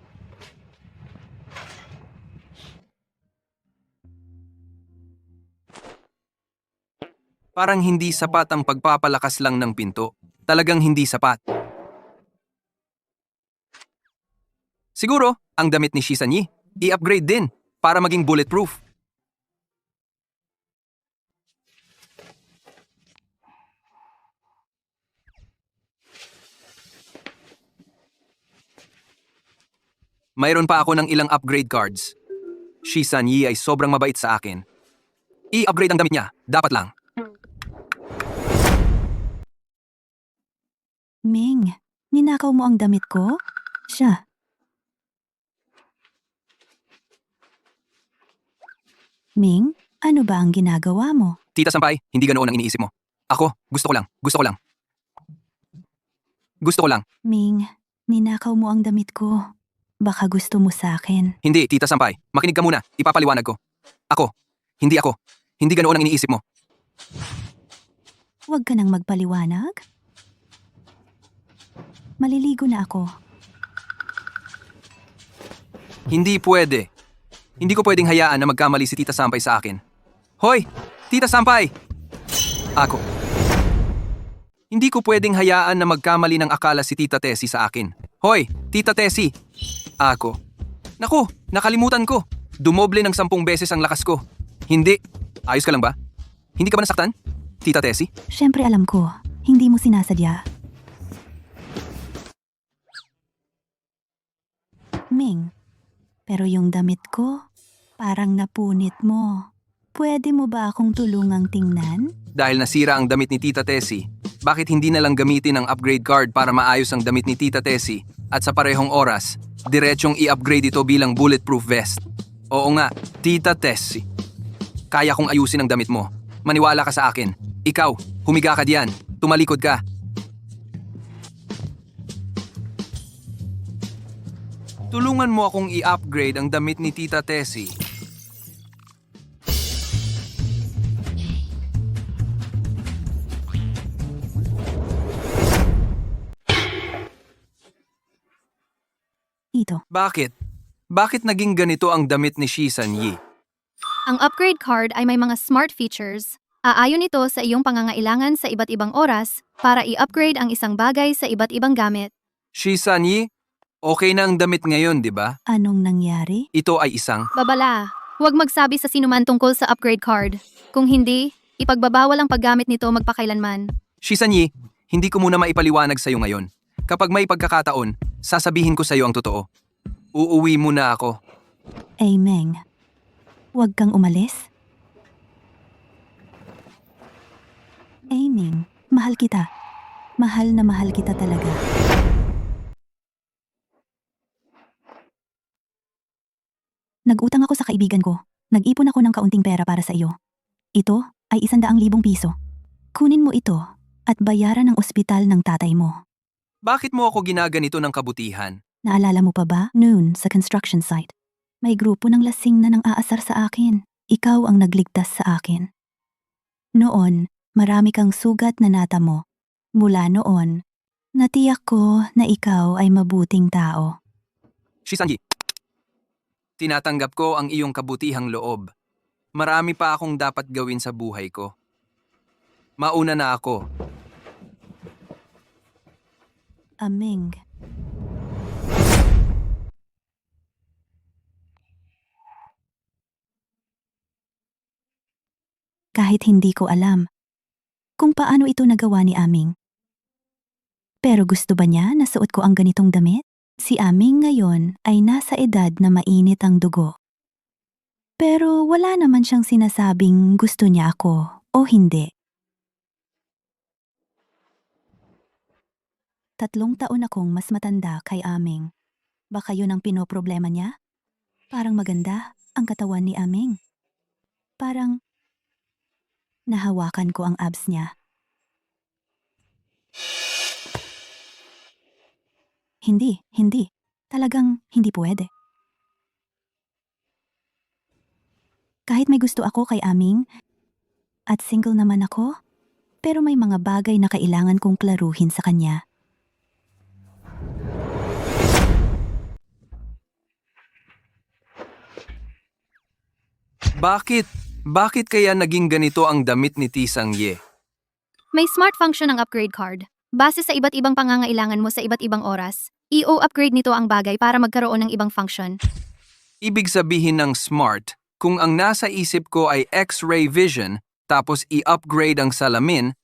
Parang hindi sapat ang pagpapalakas lang ng pinto. Talagang hindi sapat. Siguro, ang damit ni Shisanyi, i-upgrade din para maging bulletproof. Mayroon pa ako ng ilang upgrade cards. Shisanyi ay sobrang mabait sa akin. I-upgrade ang damit niya, dapat lang. Ming, ninakaw mo ang damit ko? Siya. Ming, ano ba ang ginagawa mo? Tita Sampay, hindi ganoon ang iniisip mo. Ako, gusto ko lang. Gusto ko lang. Ming, ninakaw mo ang damit ko. Baka gusto mo sa akin. Hindi, Tita Sampay. Makinig ka muna. Ipapaliwanag ko. Ako. Hindi ganoon ang iniisip mo. Huwag ka nang magpaliwanag. Maliligo na ako. Hindi pwede. Hindi ko pwedeng hayaan na magkamali si Tita Sampay sa akin. Hoy! Tita Sampay! Ako. Hindi ko pwedeng hayaan na magkamali ng akala si Tita Tessie sa akin. Hoy! Tita Tessie! Ako. Naku! Nakalimutan ko. Dumoble ng 10 beses ang lakas ko. Hindi. Ayos ka lang ba? Hindi ka ba nasaktan? Tita Tessie? Siyempre alam ko, hindi mo sinasadya. Ming, pero yung damit ko, parang napunit mo. Pwede mo ba akong tulungang tingnan? Dahil nasira ang damit ni Tita Tessie, bakit hindi na lang gamitin ang upgrade card para maayos ang damit ni Tita Tessie at sa parehong oras, diretsong i-upgrade ito bilang bulletproof vest? Oo nga, Tita Tessie. Kaya kong ayusin ang damit mo. Maniwala ka sa akin. Ikaw, humiga ka diyan. Tumalikod ka. Tulungan mo akong i-upgrade ang damit ni Tita Tessie. Ito. Bakit? Bakit naging ganito ang damit ni Shisan Yi? Ang upgrade card ay may mga smart features. Aayon ito sa iyong pangangailangan sa iba't ibang oras para i-upgrade ang isang bagay sa iba't ibang gamit. Shisan Yi, okay na ang damit ngayon, di ba? Anong nangyari? Ito ay isang... Babala, huwag magsabi sa sinuman tungkol sa upgrade card. Kung hindi, ipagbabawal ang paggamit nito magpakailanman. Shisan Yi, hindi ko muna maipaliwanag sa'yo ngayon. Kapag may pagkakataon, sasabihin ko sa'yo ang totoo. Uuwi muna ako. Meng. Huwag kang umalis. Ming, mahal kita. Mahal na mahal kita talaga. Nag-utang ako sa kaibigan ko. Nag-ipon ako ng kaunting pera para sa iyo. Ito ay 100,000 piso. Kunin mo ito at bayaran ang ospital ng tatay mo. Bakit mo ako ginaganito ng kabutihan? Naalala mo pa ba? Noon sa construction site. May grupo ng lasing na nang aasar sa akin. Ikaw ang nagligtas sa akin. Noon, marami kang sugat na natamo. Mula noon, natiyak ko na ikaw ay mabuting tao. Shisan Yi, tinatanggap ko ang iyong kabutihang loob. Marami pa akong dapat gawin sa buhay ko. Mauna na ako. Aming. Kahit hindi ko alam kung paano ito nagawa ni Aming. Pero gusto ba niya na suot ko ang ganitong damit? Si Aming ngayon ay nasa edad na mainit ang dugo. Pero wala naman siyang sinasabing gusto niya ako o hindi. 3 taon akong mas matanda kay Aming. Baka yun ang pinoproblema niya? Parang maganda ang katawan ni Aming. Parang nahawakan ko ang abs niya. Hindi. Talagang hindi pwede. Kahit may gusto ako kay Aming, at single naman ako, pero may mga bagay na kailangan kong klaruhin sa kanya. Bakit kaya naging ganito ang damit ni Tisang Ye? May smart function ang upgrade card. Base sa iba't ibang pangangailangan mo sa iba't ibang oras, i-upgrade nito ang bagay para magkaroon ng ibang function. Ibig sabihin ng smart, kung ang nasa isip ko ay X-ray vision, tapos i-upgrade ang salamin,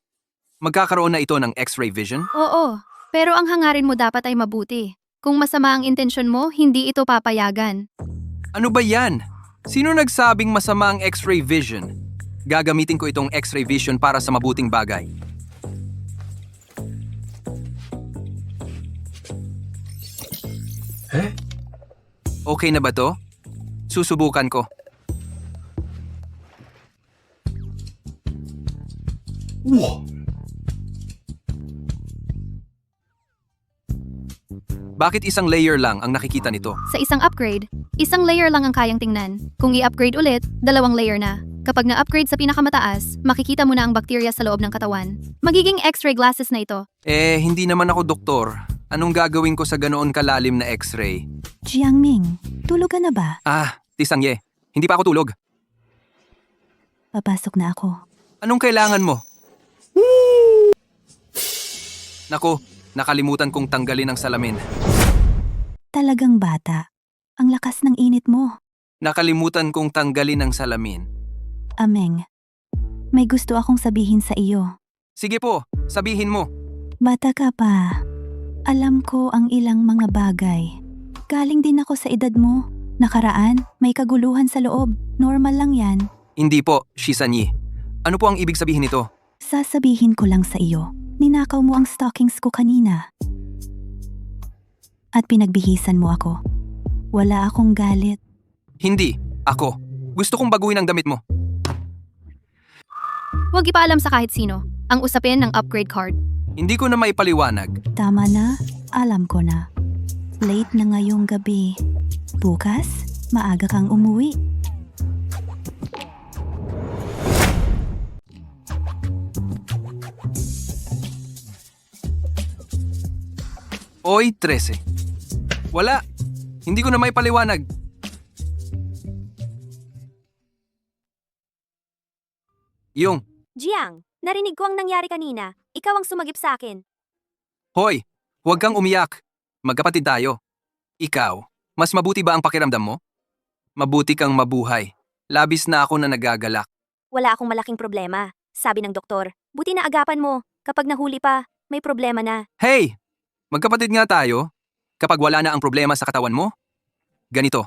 magkakaroon na ito ng X-ray vision? Oo, pero ang hangarin mo dapat ay mabuti. Kung masama ang intensyon mo, hindi ito papayagan. Ano ba yan? Sino nagsabing masama ang X-ray vision? Gagamitin ko itong X-ray vision para sa mabuting bagay. Okay na ba to? Susubukan ko. Bakit isang layer lang ang nakikita nito? Sa isang upgrade, isang layer lang ang kayang tingnan. Kung i-upgrade ulit, 2 layer na. Kapag na-upgrade sa pinakamataas, makikita mo na ang bakterya sa loob ng katawan. Magiging X-ray glasses na ito. Hindi naman ako doktor. Anong gagawin ko sa ganoon kalalim na X-ray? Jiangming, tulog ka na ba? Tisang Ye, hindi pa ako tulog. Papasok na ako. Anong kailangan mo? Naku, nakalimutan kong tanggalin ang salamin. Talagang bata. Ang lakas ng init mo. Nakalimutan kong tanggalin ang salamin. Ameng, may gusto akong sabihin sa iyo. Sige po, sabihin mo. Bata ka pa. Alam ko ang ilang mga bagay. Galing din ako sa edad mo. Nakaraan, may kaguluhan sa loob. Normal lang yan. Hindi po, Shisan Yi. Ano po ang ibig sabihin nito? Sasabihin ko lang sa iyo. Ninakaw mo ang stockings ko kanina. At pinagbihisan mo ako. Wala akong galit. Hindi, ako. Gusto kong baguhin ang damit mo. Huwag ipaalam sa kahit sino. Ang usapin ng upgrade card. Hindi ko na maipaliwanag. Tama na, alam ko na. Late na ngayong gabi. Bukas, maaga kang umuwi. Oy, 13. Wala. Hindi ko na may paliwanag. Yung, Jiang, narinig ko ang nangyari kanina. Ikaw ang sumagip sa akin. hoy, huwag kang umiyak. Magkapatid tayo. Ikaw, mas mabuti ba ang pakiramdam mo? Mabuti kang mabuhay. Labis na ako na nagagalak. Wala akong malaking problema. Sabi ng doktor, buti na agapan mo. Kapag nahuli pa, may problema na. Hey! Magkapatid nga tayo. Kapag wala na ang problema sa katawan mo. Ganito.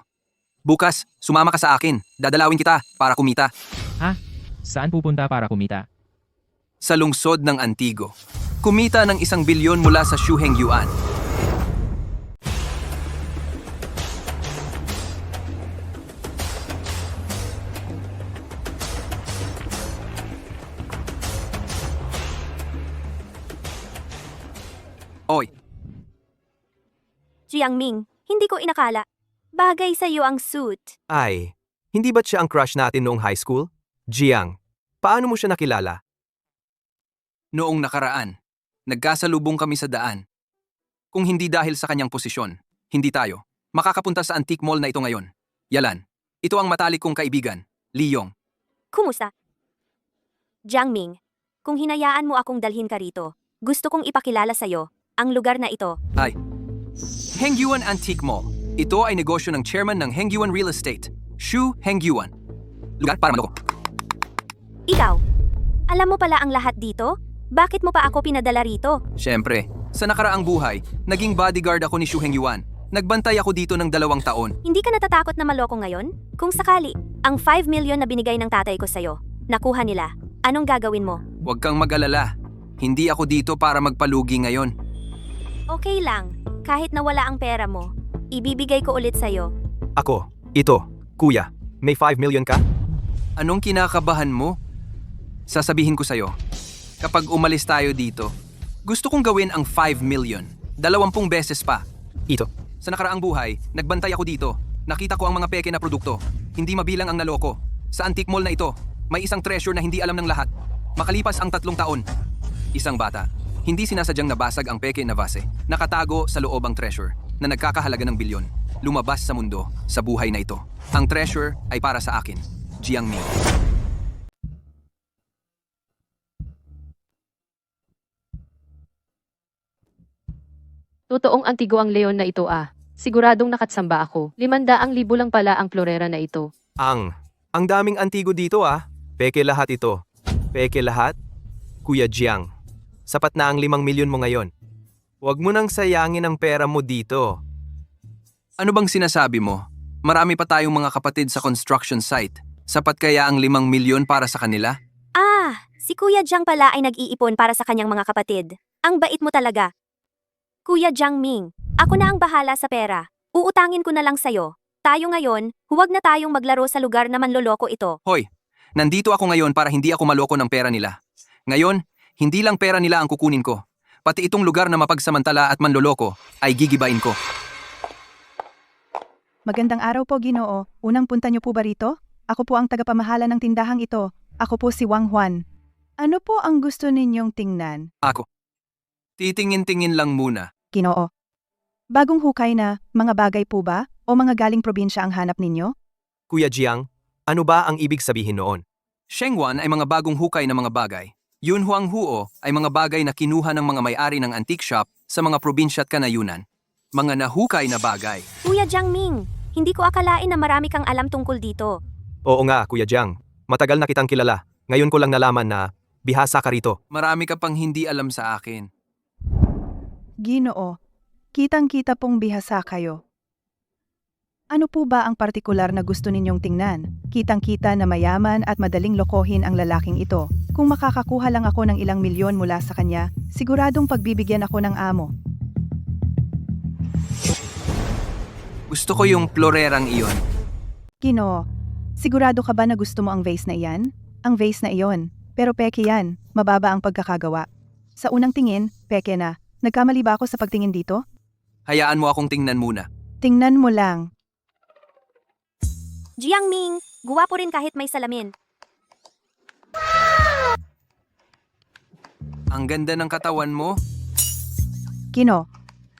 Bukas, sumama ka sa akin. Dadalawin kita para kumita. Saan pupunta para kumita? Sa lungsod ng Antigo. Kumita ng 1 bilyon mula sa Shuheng Yuan. Oy, Jiang Ming, hindi ko inakala. Bagay sa iyo ang suit. Ay, hindi ba't siya ang crush natin noong high school? Jiang, paano mo siya nakilala? noong nakaraan, nagkasalubong kami sa daan. Kung hindi dahil sa kanyang posisyon, hindi tayo makakapunta sa antique mall na ito ngayon. Yalan, ito ang matalik kong kaibigan, Li Yong. Kumusta? Jiang Ming, kung hinayaan mo akong dalhin ka rito, gusto kong ipakilala sa iyo ang lugar na ito. Hengyuan Antique Mall. Ito ay negosyo ng chairman ng Hengyuan Real Estate, Shu Hengyuan. Lugar para maloko. Ikaw, alam mo pala ang lahat dito? Bakit mo pa ako pinadala rito? Siyempre, sa nakaraang buhay, naging bodyguard ako ni Shu Hengyuan. Nagbantay ako dito ng 2 taon. Hindi ka natatakot na maloko ngayon? Kung sakali, ang 5 million na binigay ng tatay ko sa'yo, nakuha nila. Anong gagawin mo? Huwag kang mag-alala. Hindi ako dito para magpalugi ngayon. Okay lang, kahit nawala ang pera mo, ibibigay ko ulit sa'yo. Ako, ito, kuya, may 5 million ka? Anong kinakabahan mo? Sasabihin ko sa'yo, kapag umalis tayo dito, gusto kong gawin ang 5 million. 20 beses pa. Ito. Sa nakaraang buhay, nagbantay ako dito. Nakita ko ang mga peke na produkto. Hindi mabilang ang naloko. Sa antique mall na ito, may isang treasure na hindi alam ng lahat. Makalipas ang 3 taon. Isang bata, hindi sinasadyang nabasag ang peke na vase. Nakatago sa loob ang treasure na nagkakahalaga ng bilyon. Lumabas sa mundo, sa buhay na ito. Ang treasure ay para sa akin, Jiang Ming. Totoong antigo ang leon na ito ah. Siguradong nakatsamba ako. 500,000 lang pala ang florera na ito. Ang daming antigo dito ah. Peke lahat ito. Peke lahat? Kuya Jiang, sapat na ang 5 milyon mo ngayon. Huwag mo nang sayangin ang pera mo dito. Ano bang sinasabi mo? Marami pa tayong mga kapatid sa construction site. Sapat kaya ang 5 milyon para sa kanila? Si Kuya Jiang pala ay nag-iipon para sa kanyang mga kapatid. Ang bait mo talaga. Kuya Jiang Ming, ako na ang bahala sa pera. Uutangin ko na lang sa'yo. Tayo ngayon, huwag na tayong maglaro sa lugar na manloloko ito. Hoy, nandito ako ngayon para hindi ako maloko ng pera nila. Ngayon, hindi lang pera nila ang kukunin ko. Pati itong lugar na mapagsamantala at manloloko ay gigibain ko. Magandang araw po, Ginoo. Unang punta niyo po ba rito? Ako po ang tagapamahala ng tindahang ito. Ako po si Wang Huan. Ano po ang gusto ninyong tingnan? Ako. Titingin-tingin lang muna. Ginoo. Bagong hukay na, mga bagay po ba? O mga galing probinsya ang hanap ninyo? Kuya Jiang, ano ba ang ibig sabihin noon? Shengwan ay mga bagong hukay na mga bagay. Yun Huang Huo ay mga bagay na kinuha ng mga may-ari ng antique shop sa mga probinsya at kanayunan. Mga nahukay na bagay. Kuya Jiang Ming, hindi ko akalain na marami kang alam tungkol dito. Oo nga, Kuya Jiang. Matagal na kitang kilala. Ngayon ko lang nalaman na bihasa ka rito. Marami ka pang hindi alam sa akin. Ginoo. Kitang-kita pong bihasa kayo. Ano po ba ang partikular na gusto ninyong tingnan? Kitang-kita na mayaman at madaling lokohin ang lalaking ito. Kung makakakuha lang ako ng ilang milyon mula sa kanya, siguradong pagbibigyan ako ng amo. Gusto ko yung florerang iyon. Ginoo, sigurado ka ba na gusto mo ang vase na iyan? Ang vase na iyon. Pero peke yan, mababa ang pagkakagawa. Sa unang tingin, peke na. Nagkamali ba ako sa pagtingin dito? Hayaan mo akong tingnan muna. Tingnan mo lang. Jiangming, guwapo rin kahit may salamin. Ang ganda ng katawan mo. Kino,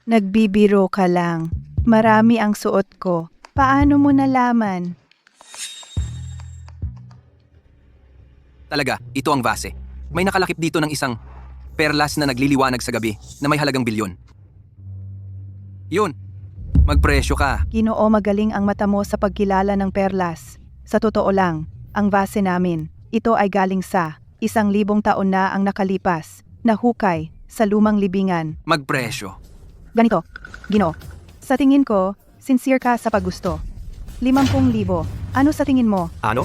nagbibiro ka lang. Marami ang suot ko. Paano mo nalaman? Talaga, ito ang vase. May nakalakip dito ng isang perlas na nagliliwanag sa gabi na may halagang bilyon. Yun, magpresyo ka. Ginoo, magaling ang mata mo sa pagkilala ng perlas. Sa totoo lang, ang vase namin, ito ay galing sa 1,000 taon na ang nakalipas, na hukay sa lumang libingan. Magpresyo. Ganito, Ginoo, sa tingin ko, sincere ka sa paggusto. 50,000. Ano sa tingin mo? Ano?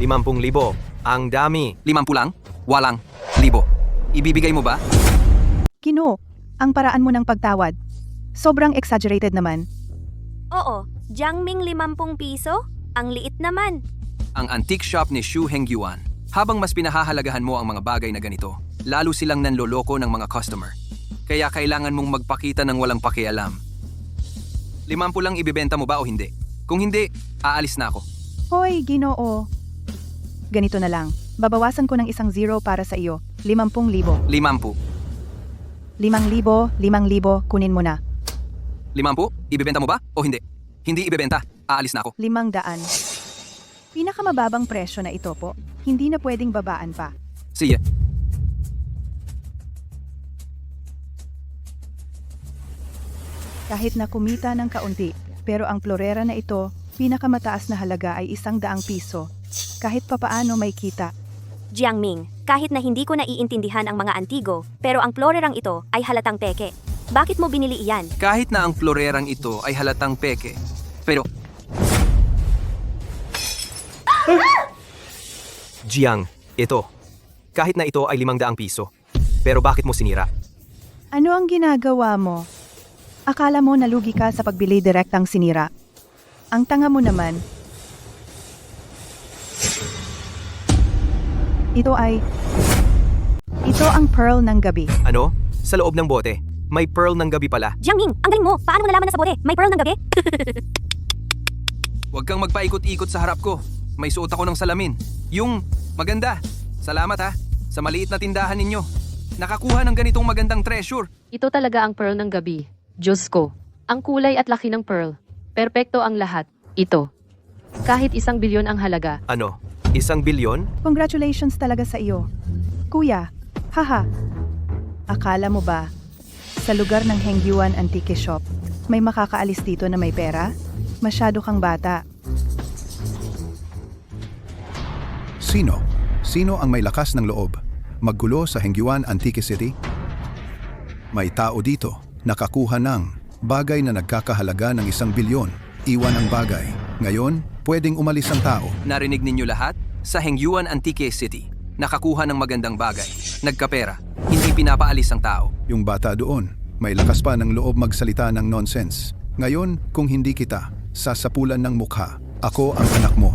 50,000. Ang dami. 50 lang? Walang. 1,000. Ibibigay mo ba? Ginoo, ang paraan mo ng pagtawad. Sobrang exaggerated naman. Oo, Jiangming 50 piso? Ang liit naman. Ang antique shop ni Xu Hengyuan. Habang mas pinahahalagahan mo ang mga bagay na ganito, lalo silang nanloloko ng mga customer. Kaya kailangan mong magpakita ng walang pakialam. 50 lang ibibenta mo ba o hindi? Kung hindi, aalis na ako. Hoy, Ginoo. Ganito na lang. Babawasan ko ng 1 zero para sa iyo. 50,000. 50. 5,000, kunin mo na. 50? Ibibenta mo ba o hindi? Hindi ibebenta. Aalis na ako. 500. Pinakamababang presyo na ito po. Hindi na pwedeng babaan pa. See ya. Kahit na kumita ng kaunti, pero ang florera na ito, pinakamataas na halaga ay 100 piso. Kahit papaano may kita. Jiangming, kahit na hindi ko naiintindihan ang mga antigo, pero ang florerang ito ay halatang peke. Bakit mo binili iyan? Kahit na ang florerang ito ay halatang peke. Pero, Jiang, ito. Kahit na ito ay 500 piso. Pero bakit mo sinira? Ano ang ginagawa mo? Akala mo nalugi ka sa pagbili direktang sinira. Ang tanga mo naman. Ito ang pearl ng gabi. Ano? Sa loob ng bote. May pearl ng gabi pala. Jiangming, ang galing mo! Paano mo nalaman na sa bote? May pearl ng gabi? huwag kang magpaikot-ikot sa harap ko. May suot ako ng salamin. Yung maganda. Salamat ha, sa maliit na tindahan ninyo. Nakakuha ng ganitong magandang treasure. Ito talaga ang pearl ng gabi. Diyos ko. Ang kulay at laki ng pearl. Perpekto ang lahat. Ito. Kahit 1 bilyon ang halaga. Ano? 1 bilyon? Congratulations talaga sa iyo. Kuya, haha. Akala mo ba, sa lugar ng Hengyuan Antique Shop, may makakaalis dito na may pera? Masyado kang bata. Sino? Sino ang may lakas ng loob? Maggulo sa Hengyuan Antique City? May tao dito, nakakuha ng bagay na nagkakahalaga ng 1 bilyon. Iwan ang bagay. Ngayon, pwedeng umalis ang tao. Narinig ninyo lahat? Sa Hengyuan Antique City, nakakuha ng magandang bagay. Nagkapera. Hindi pinapaalis ang tao. Yung bata doon, may lakas pa ng loob magsalita ng nonsense. Ngayon, kung hindi kita, sasapulan ng mukha. Ako ang anak mo.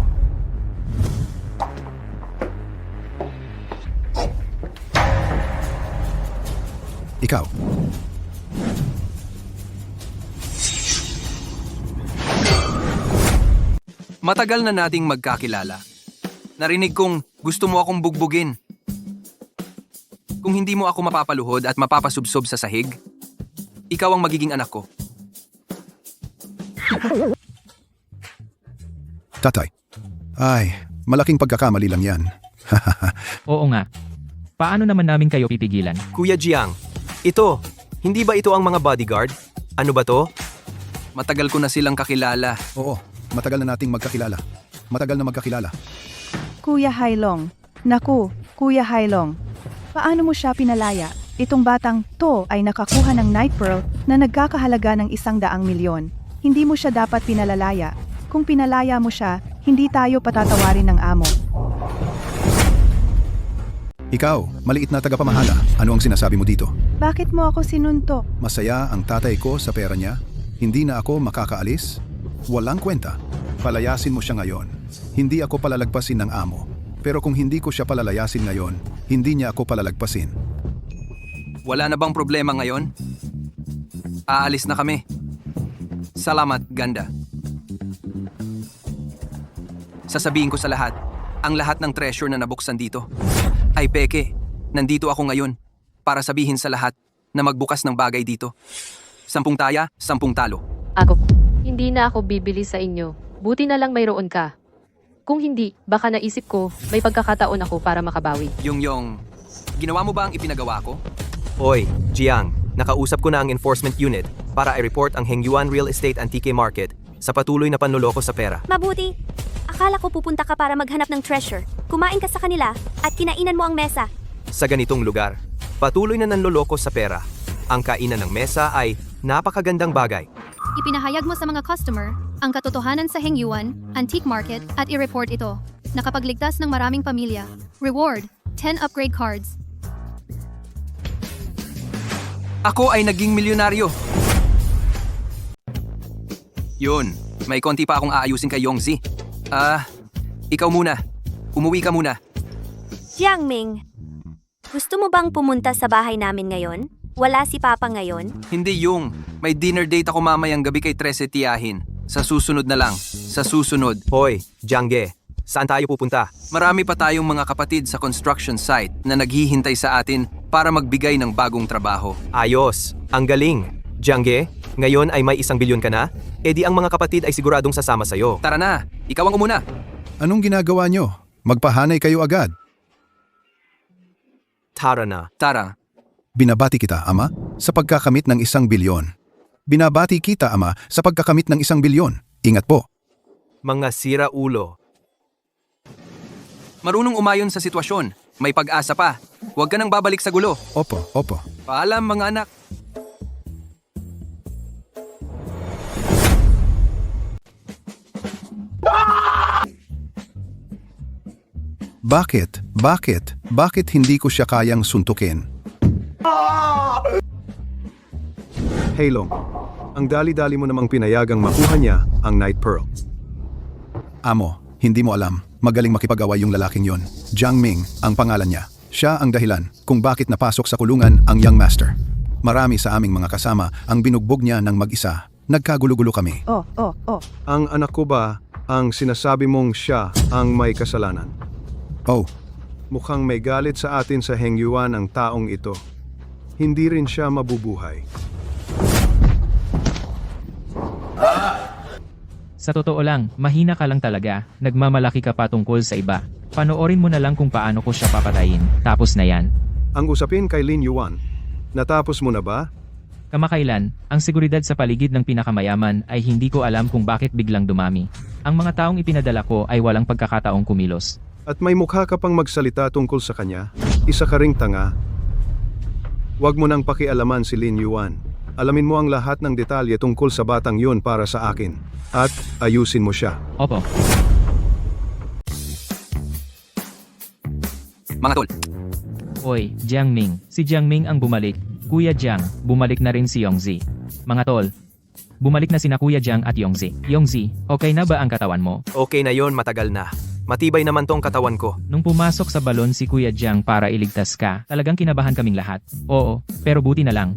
Ikaw. Matagal na nating magkakilala. Narinig kong gusto mo akong bugbugin. Kung hindi mo ako mapapaluhod at mapapasubsob sa sahig, ikaw ang magiging anak ko. Tatay. Ay, malaking pagkakamali lang yan. Oo nga. Paano naman namin kayo pipigilan? Kuya Jiang, ito. Hindi ba ito ang mga bodyguard? Ano ba to? Matagal ko na silang kakilala. Oo, matagal na nating magkakilala. Matagal na magkakilala. Kuya Hailong. Naku, Kuya Hailong. Paano mo siya pinalaya? Itong batang to ay nakakuha ng night pearl na nagkakahalaga ng 100 milyon. Hindi mo siya dapat pinalalaya. Kung pinalaya mo siya, hindi tayo patatawarin ng amo. Ikaw, maliit na tagapamahala. Ano ang sinasabi mo dito? Bakit mo ako sinuntok? Masaya ang tatay ko sa pera niya? Hindi na ako makakaalis? Walang kwenta. Palayasin mo siya ngayon. Hindi ako palalagpasin ng amo. Pero kung hindi ko siya palalayasin ngayon, hindi niya ako palalagpasin. Wala na bang problema ngayon? Aalis na kami. Salamat, ganda. Sasabihin ko sa lahat, ang lahat ng treasure na nabuksan dito ay peke. Nandito ako ngayon para sabihin sa lahat na magbukas ng bagay dito. 10 taya, 10 talo. Ako. Hindi na ako bibili sa inyo. Buti na lang mayroon ka. Kung hindi, baka naisip ko, may pagkakataon ako para makabawi. Yung, ginawa mo ba ang ipinagawa ko? Oy, Jiang, nakausap ko na ang enforcement unit para i-report ang Hengyuan Real Estate Antique Market sa patuloy na panloloko sa pera. Mabuti. Akala ko pupunta ka para maghanap ng treasure. Kumain ka sa kanila at kinainan mo ang mesa. Sa ganitong lugar, patuloy na nanloloko sa pera. Ang kainan ng mesa ay napakagandang bagay. Ipinahayag mo sa mga customer ang katotohanan sa Hengyuan Antique Market at i-report ito. Nakapagligtas ng maraming pamilya. Reward, 10 upgrade cards. Ako ay naging milyonaryo. Yun, may konti pa akong aayusin kay Yongzi. Ikaw muna. Umuwi ka muna. Jiang Ming, gusto mo bang pumunta sa bahay namin ngayon? Wala si Papa ngayon? Hindi yung, may dinner date ako mamayang gabi kay Trece Tiyahin. Sa susunod na lang. Sa susunod. Hoy, Jiangge, saan tayo pupunta? Marami pa tayong mga kapatid sa construction site na naghihintay sa atin para magbigay ng bagong trabaho. Ayos, ang galing. Jiangge, ngayon ay may 1 bilyon ka na? E di ang mga kapatid ay siguradong sasama sa'yo. Tara na, ikaw ang umuna. Anong ginagawa nyo? Magpahanay kayo agad. Tara na. Tara, Binabati kita, Ama, sa pagkakamit ng 1 bilyon. Binabati kita, Ama, sa pagkakamit ng 1 bilyon. Ingat po. Mga sira ulo. marunong umayon sa sitwasyon. May pag-asa pa. Huwag ka nang babalik sa gulo. Opo, opo. Paalam mga anak. Bakit? Bakit hindi ko siya kayang suntukin? Hey Long, ang dali-dali mo namang pinayagang makuha niya ang Night Pearl. Amo, hindi mo alam. Magaling makipag-away yung lalaking yon. Jiang Ming ang pangalan niya. Siya ang dahilan kung bakit napasok sa kulungan ang Young Master. Marami sa aming mga kasama ang binugbog niya ng mag-isa. Nagkagulo-gulo kami. Oh. Ang anak ko ba ang sinasabi mong siya ang may kasalanan? Oh, Mukhang may galit sa atin sa Hengyuan ang taong ito. Hindi rin siya mabubuhay. Sa totoo lang, mahina ka lang talaga, nagmamalaki ka pa tungkol sa iba. Panoorin mo na lang kung paano ko siya papatayin, tapos na yan. Ang usapin kay Lin Yuan, natapos mo na ba? Kamakailan, ang seguridad sa paligid ng pinakamayaman ay hindi ko alam kung bakit biglang dumami. Ang mga taong ipinadala ko ay walang pagkakataong kumilos. At may mukha ka pang magsalita tungkol sa kanya? Isa ka ring tanga. Huwag mo nang pakialaman si Lin Yuan. Alamin mo ang lahat ng detalye tungkol sa batang yun para sa akin. At ayusin mo siya. Opo. Mga tol, Oy, Jiang Ming. Si Jiang Ming ang bumalik. Kuya Jiang, bumalik na rin si Yongzi. Mga tol, bumalik na sina Kuya Jiang at Yongzi. Yongzi, okay na ba ang katawan mo? Okay na yon, matagal na. Matibay naman tong katawan ko. Nung pumasok sa balon si Kuya Jiang para iligtas ka, talagang kinabahan kaming lahat. Oo, pero buti na lang.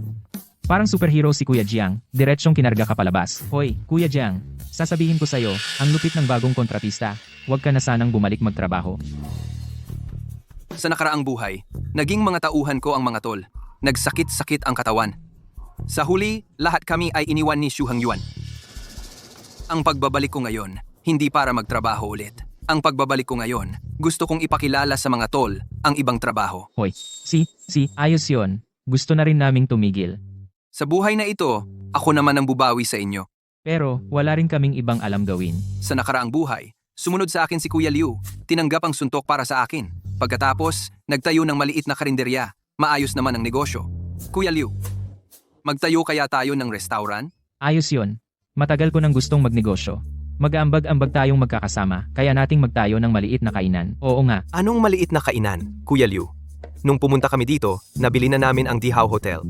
Parang superhero si Kuya Jiang, diretsyong kinarga ka palabas. Hoy, Kuya Jiang, sasabihin ko sa'yo, ang lupit ng bagong kontratista. Huwag ka na sanang bumalik magtrabaho. sa nakaraang buhay, naging mga tauhan ko ang mga tol. Nagsakit-sakit ang katawan. Sa huli, lahat kami ay iniwan ni Xu Hengyuan. Ang pagbabalik ko ngayon, hindi para magtrabaho ulit. Ang pagbabalik ko ngayon, gusto kong ipakilala sa mga tol ang ibang trabaho. Hoy, ayos yon. Gusto na rin naming tumigil. Sa buhay na ito, ako naman ang bubawi sa inyo. Pero, wala rin kaming ibang alam gawin. Sa nakaraang buhay, sumunod sa akin si Kuya Liu, tinanggap ang suntok para sa akin. Pagkatapos, nagtayo ng maliit na karinderya, maayos naman ang negosyo. Kuya Liu, magtayo kaya tayo ng restaurant? Ayos yon. Matagal ko nang gustong magnegosyo. Mag-aambag-ambag tayong magkakasama, kaya nating magtayo ng maliit na kainan. Oo nga. Anong maliit na kainan, Kuya Liu? Nung pumunta kami dito, nabili na namin ang Dihao Hotel.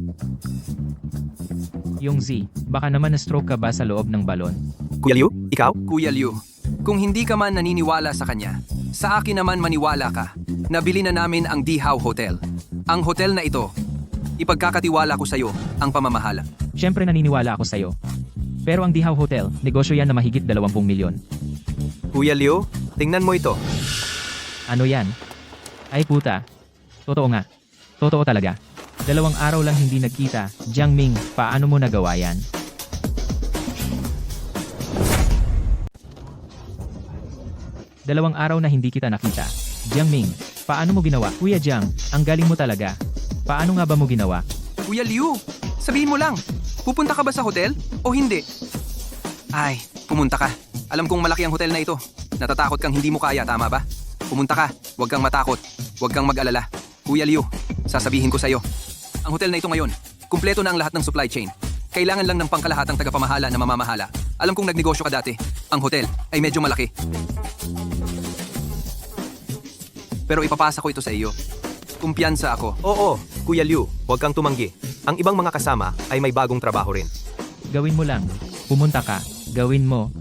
Yongzi, baka naman na-stroke ka ba sa loob ng balon? Kuya Liu, ikaw? Kuya Liu, kung hindi ka man naniniwala sa kanya, sa akin naman maniwala ka. Nabili na namin ang Dihao Hotel. Ang hotel na ito, ipagkakatiwala ko sa iyo ang pamamahala. Siyempre naniniwala ako sa'yo. Pero ang Dihaw Hotel, negosyo yan na mahigit 20 milyon. Kuya Liu, tingnan mo ito. Ano yan? Ay puta. Totoo nga. Totoo talaga. 2 araw lang hindi nagkita. Jiang Ming, paano mo nagawa yan? Dalawang araw na hindi kita nakita. Jiang Ming, paano mo ginawa? Kuya Jiang, ang galing mo talaga. Paano nga ba mo ginawa? Kuya Liu, sabihin mo lang, pupunta ka ba sa hotel o hindi? Ay, pumunta ka. Alam kong malaki ang hotel na ito. Natatakot kang hindi mo kaya, tama ba? Pumunta ka, huwag kang matakot, huwag kang mag-alala. Kuya Liu, sasabihin ko sa'yo. Ang hotel na ito ngayon, kumpleto na ang lahat ng supply chain. Kailangan lang ng pangkalahatang tagapamahala na mamamahala. Alam kong nagnegosyo ka dati. Ang hotel ay medyo malaki. Pero ipapasa ko ito sa iyo. Kumpiyansa ako. Oo, Kuya Liu, huwag kang tumanggi. Ang ibang mga kasama ay may bagong trabaho rin. Gawin mo lang. Pumunta ka. Gawin mo,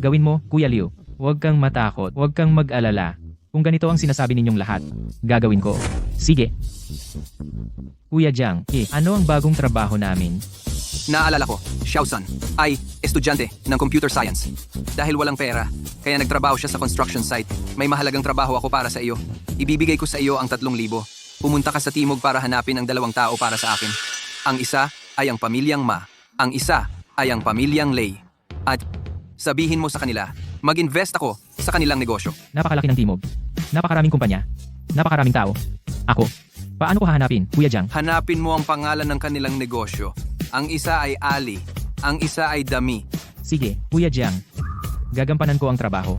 Kuya Liu. Huwag kang matakot, huwag kang mag-alala. Kung ganito ang sinasabi ninyong lahat, gagawin ko. Sige. Kuya Jiang, ano ang bagong trabaho namin? Naalala ko, Xiaosan ay estudyante ng computer science. Dahil walang pera, kaya nagtrabaho siya sa construction site. May mahalagang trabaho ako para sa iyo. Ibibigay ko sa iyo ang 3,000. Pumunta ka sa Timog para hanapin ang 2 tao para sa akin. Ang isa ay ang pamilyang Ma. Ang isa ay ang pamilyang Lei. At sabihin mo sa kanila, mag-invest ako sa kanilang negosyo. Napakalaki ng Timog. Napakaraming kumpanya. Napakaraming tao. Ako. Paano ko hahanapin, Kuya Jiang? Hanapin mo ang pangalan ng kanilang negosyo. Ang isa ay Ali. Ang isa ay Dami. Sige, Kuya Jiang. Gagampanan ko ang trabaho.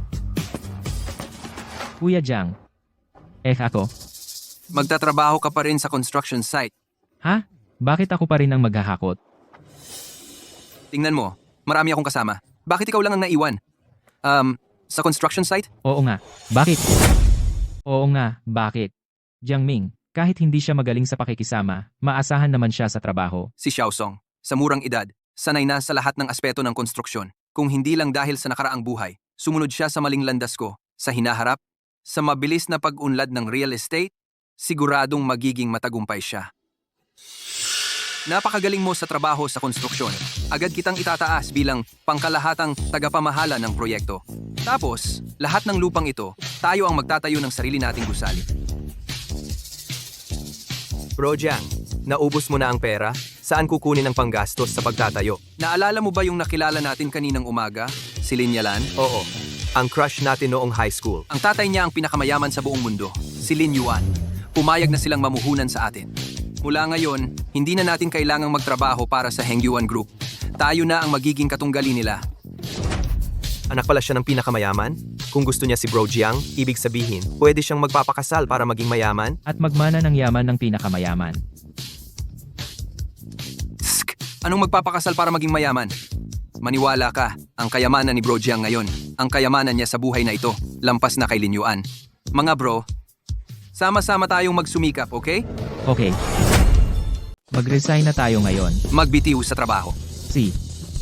Kuya Jiang. Ako? Magtatrabaho ka pa rin sa construction site. Ha? Bakit ako pa rin ang maghahakot? Tingnan mo, marami akong kasama. Bakit ikaw lang ang naiwan? Sa construction site? Oo nga. Bakit? Oo nga, bakit? Jiang Ming, kahit hindi siya magaling sa pakikisama, maasahan naman siya sa trabaho. Si Xiaosong, sa murang edad, sanay na sa lahat ng aspeto ng konstruksyon. Kung hindi lang dahil sa nakaraang buhay, sumunod siya sa maling landas ko, sa hinaharap, sa mabilis na pag-unlad ng real estate, siguradong magiging matagumpay siya. Napakagaling mo sa trabaho sa konstruksyon. Agad kitang itataas bilang pangkalahatang tagapamahala ng proyekto. Tapos, lahat ng lupang ito, tayo ang magtatayo ng sarili nating gusali. Bro Jiang, naubos mo na ang pera? Saan kukunin ang panggastos sa pagtatayo? Naalala mo ba yung nakilala natin kaninang umaga? Si Linyalan? Oo, ang crush natin noong high school. Ang tatay niya ang pinakamayaman sa buong mundo, si Lin Yuan. Pumayag na silang mamuhunan sa atin. Mula ngayon, hindi na natin kailangang magtrabaho para sa Hengyuan Group. Tayo na ang magiging katunggali nila. Anak pala siya ng pinakamayaman? Kung gusto niya si Bro Jiang, ibig sabihin, pwede siyang magpapakasal para maging mayaman? At magmana ng yaman ng pinakamayaman. Tsk! Anong magpapakasal para maging mayaman? Maniwala ka, ang kayamanan ni Bro Jiang ngayon, ang kayamanan niya sa buhay na ito, lampas na kay Lin Yuan. Mga bro, sama-sama tayong magsumikap, okay? Okay. Mag-resign na tayo ngayon. Magbitiw sa trabaho. Si.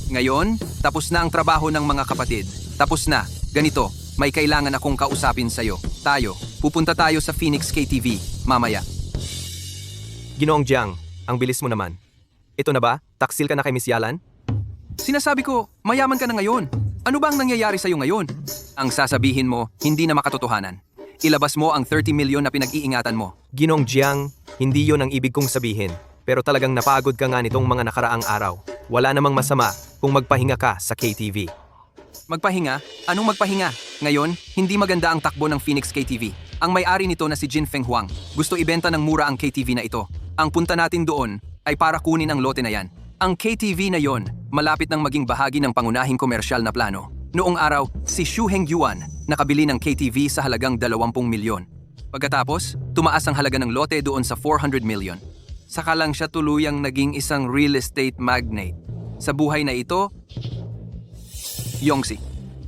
Ngayon, tapos na ang trabaho ng mga kapatid. Tapos na. Ganito, may kailangan akong kausapin sa'yo. Pupunta tayo sa Phoenix KTV, mamaya. Ginoong Jiang, ang bilis mo naman. Ito na ba? Taksil ka na kay Miss Yalan? Sinasabi ko, mayaman ka na ngayon. Ano ba ang nangyayari sa'yo ngayon? Ang sasabihin mo, hindi na makatotohanan. Ilabas mo ang 30 milyon na pinag-iingatan mo. Ginoong Jiang, hindi yon ang ibig kong sabihin. Pero talagang napagod ka nga nitong mga nakaraang araw. Wala namang masama kung magpahinga ka sa KTV. Magpahinga? Anong magpahinga? Ngayon, hindi maganda ang takbo ng Phoenix KTV. Ang may-ari nito na si Jin Feng Huang, gusto ibenta ng mura ang KTV na ito. Ang punta natin doon ay para kunin ang lote na yan. Ang KTV na yon, malapit nang maging bahagi ng pangunahing komersyal na plano. Noong araw, si Xu Hengyuan nakabili ng KTV sa halagang 20 milyon. Pagkatapos, tumaas ang halaga ng lote doon sa 400 milyon. Saka lang siya tuluyang naging isang real estate magnate. Sa buhay na ito, Yongsi,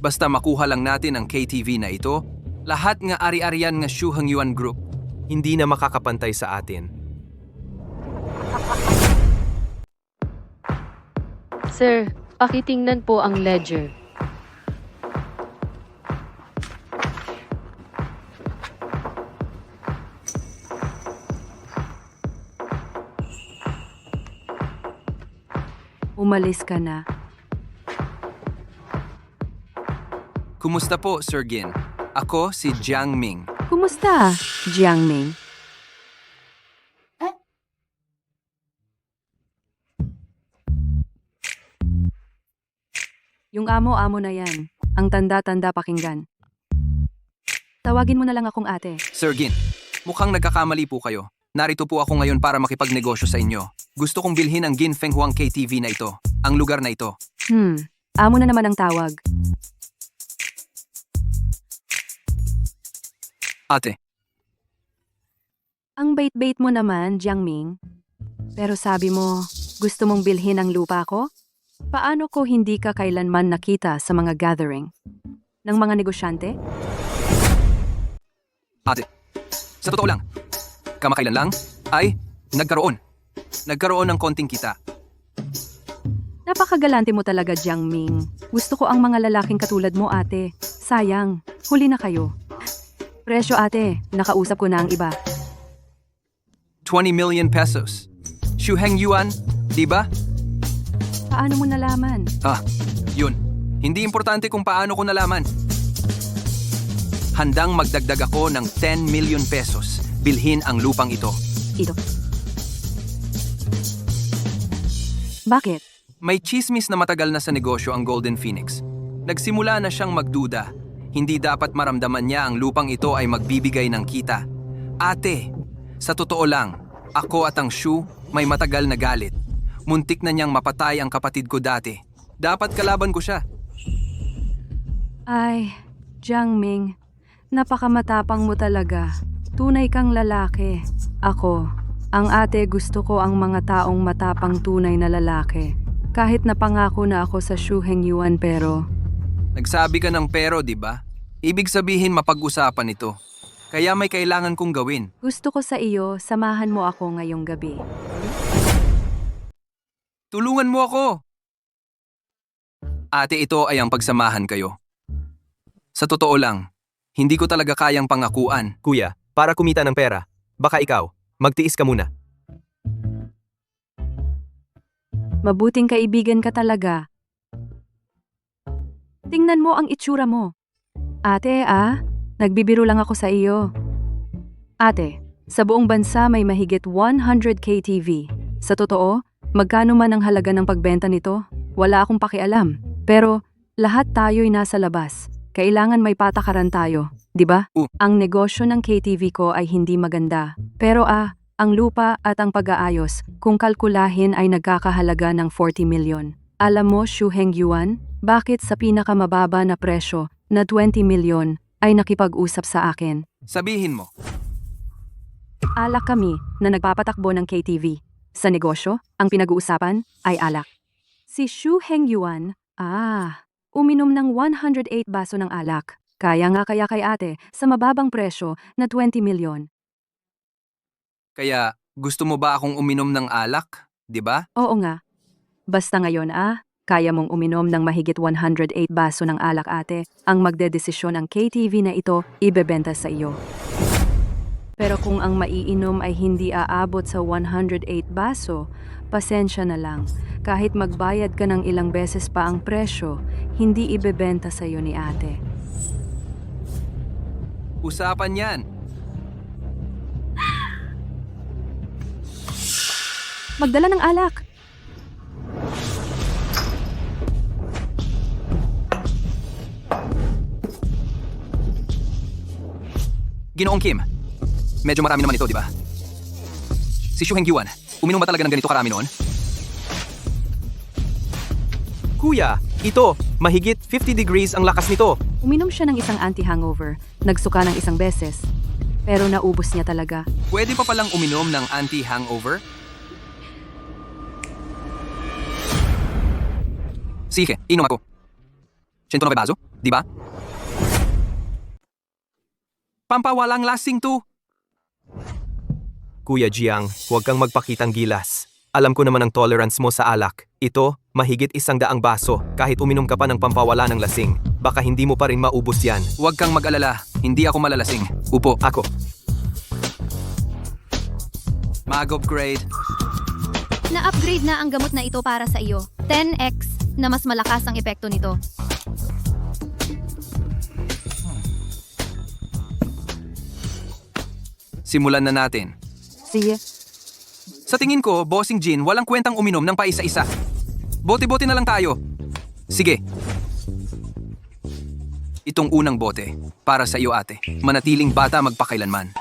basta makuha lang natin ang KTV na ito, lahat nga ari-arian nga Xu Hengyuan Group. Hindi na makakapantay sa atin. Sir, pakitingnan po ang ledger. Umalis ka na. Kumusta po, Sir Gin? Ako si Jiang Ming. Kumusta, Jiang Ming? Yung amo-amo na yan. Ang tanda-tanda pakinggan. Tawagin mo na lang akong ate. Sir Gin, mukhang nagkakamali po kayo. Narito po ako ngayon para makipagnegosyo sa inyo. Gusto kong bilhin ang Gin Feng Huang KTV na ito. Ang lugar na ito. Amo na naman ang tawag. Ate, Ang bait-bait mo naman, Jiang Ming. Pero sabi mo, gusto mong bilhin ang lupa ko? Paano ko hindi ka kailanman nakita sa mga gathering ng mga negosyante? ate. Sa totoo lang, kamakailan lang ay nagkaroon ng konting kita. Napakagalante mo talaga, Jiang Ming. Gusto ko ang mga lalaking katulad mo, ate. Sayang, huli na kayo. Presyo, ate. Nakausap ko na ang iba. 20 million pesos. Shu Heng Yuan, di ba? Paano mo nalaman? Yun. Hindi importante kung paano ko nalaman. Handang magdagdag ako ng 10 million pesos. Bilhin ang lupang ito. Ito. Bakit? May chismis na matagal na sa negosyo ang Golden Phoenix. Nagsimula na siyang magduda. Hindi dapat maramdaman niya ang lupang ito ay magbibigay ng kita. Ate, sa totoo lang, ako at ang Shu may matagal na galit. Muntik na niyang mapatay ang kapatid ko dati. Dapat kalaban ko siya. Ay, Jiang Ming, napakamatapang mo talaga. Tunay kang lalaki. Ako, ang ate gusto ko ang mga taong matapang tunay na lalaki. Kahit napangako na ako sa Shu Heng Yuan pero... Nagsabi ka ng pero, di ba? Ibig sabihin mapag-usapan ito. Kaya may kailangan kong gawin. Gusto ko sa iyo, samahan mo ako ngayong gabi. Tulungan mo ako! Ate, ito ay ang pagsamahan kayo. Sa totoo lang, hindi ko talaga kayang pangakuan. Kuya, para kumita ng pera, baka ikaw, magtiis ka muna. Mabuting kaibigan ka talaga. Tingnan mo ang itsura mo. Ate, nagbibiro lang ako sa iyo. Ate, sa buong bansa may mahigit 100 KTV. Sa totoo, magkano man ang halaga ng pagbenta nito, wala akong pakialam. Pero lahat tayo'y nasa labas. Kailangan may patakaran tayo, di ba? Ang negosyo ng KTV ko ay hindi maganda. Pero ang lupa at ang pag-aayos, kung kalkulahin ay nagkakahalaga ng 40 milyon. Alam mo, Shu Heng Yuan, bakit sa pinakamababa na presyo na 20 milyon ay nakipag-usap sa akin? Sabihin mo. Alak kami na nagpapatakbo ng KTV. Sa negosyo, ang pinag-uusapan ay alak. Si Shu Heng Yuan, uminom ng 108 baso ng alak. Kaya kay ate sa mababang presyo na 20 milyon. Kaya gusto mo ba akong uminom ng alak, di ba? Oo nga. Basta ngayon kaya mong uminom ng mahigit 108 baso ng alak, ate. Ang magdedesisyon ang KTV na ito ibebenta sa iyo. Pero kung ang maiinom ay hindi aabot sa 108 baso, pasensya na lang. Kahit magbayad ka ng ilang beses pa ang presyo, hindi ibebenta sa iyo ni ate. Usapan yan. Magdala ng alak. Ginoong Kim, medyo marami naman ito, di ba? Si Shu Heng Yuan, uminom ba talaga ng ganito karami noon? Kuya, ito, mahigit 50 degrees ang lakas nito. Uminom siya ng isang anti-hangover, nagsuka ng isang beses, pero naubos niya talaga. Pwede pa palang uminom ng anti-hangover? Sige, inom ako. 109 baso, di ba? Pampawalang lasing to. Kuya Jiang, huwag kang magpakitang gilas. Alam ko naman ang tolerance mo sa alak. Ito, mahigit 100 baso. Kahit uminom ka pa ng pampawala ng lasing, baka hindi mo pa rin maubos yan. Huwag kang mag-alala, hindi ako malalasing. Upo. Ako. Mag-upgrade. Na-upgrade na ang gamot na ito para sa iyo. 10x na mas malakas ang epekto nito. Simulan na natin. Sige. Sa tingin ko, Bossing Jin, walang kwentang uminom ng paisa-isa. Bote-bote na lang tayo. Sige. Itong unang bote, para sa iyo ate. Manatiling bata magpakailanman.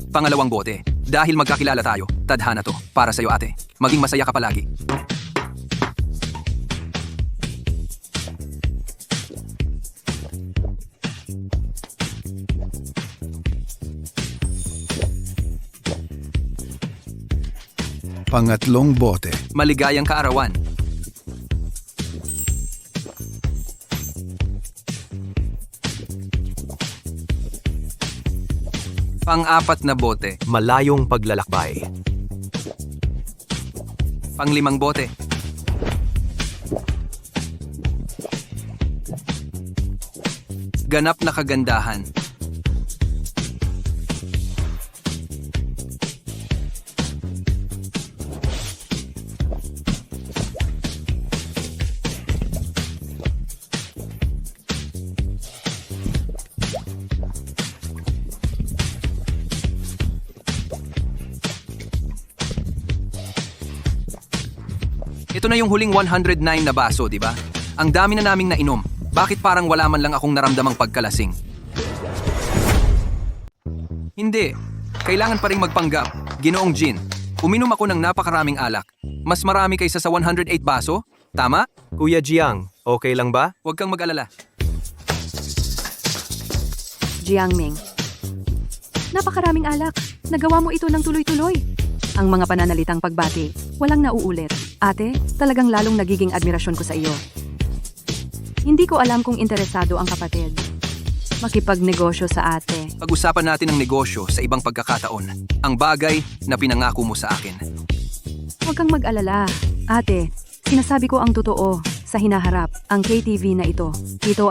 Pangalawang bote. Dahil magkakilala tayo, tadhana to. Para sa iyo ate. Maging masaya ka palagi. Pangatlong bote. Maligayang kaarawan. Pang-apat na bote. Malayong paglalakbay. Pang-limang bote. Ganap na kagandahan. Ito na yung huling 109 na baso, di ba? Ang dami na naming nainom. Bakit parang wala man lang akong naramdamang pagkalasing? Hindi. Kailangan pa ring magpanggap. Ginoong Jin, uminom ako ng napakaraming alak. Mas marami kaysa sa 108 baso? Tama? Kuya Jiang, okay lang ba? Huwag kang mag-alala. Jiangming. Napakaraming alak. Nagawa mo ito ng tuloy-tuloy. Ang mga pananalitang pagbati, walang nauulit. Ate, talagang lalong nagiging admirasyon ko sa iyo. Hindi ko alam kung interesado ang kapatid. Makipagnegosyo sa ate. Pag-usapan natin ang negosyo sa ibang pagkakataon. Ang bagay na pinangako mo sa akin. Huwag kang mag-alala. Ate, sinasabi ko ang totoo sa hinaharap. Ang KTV na ito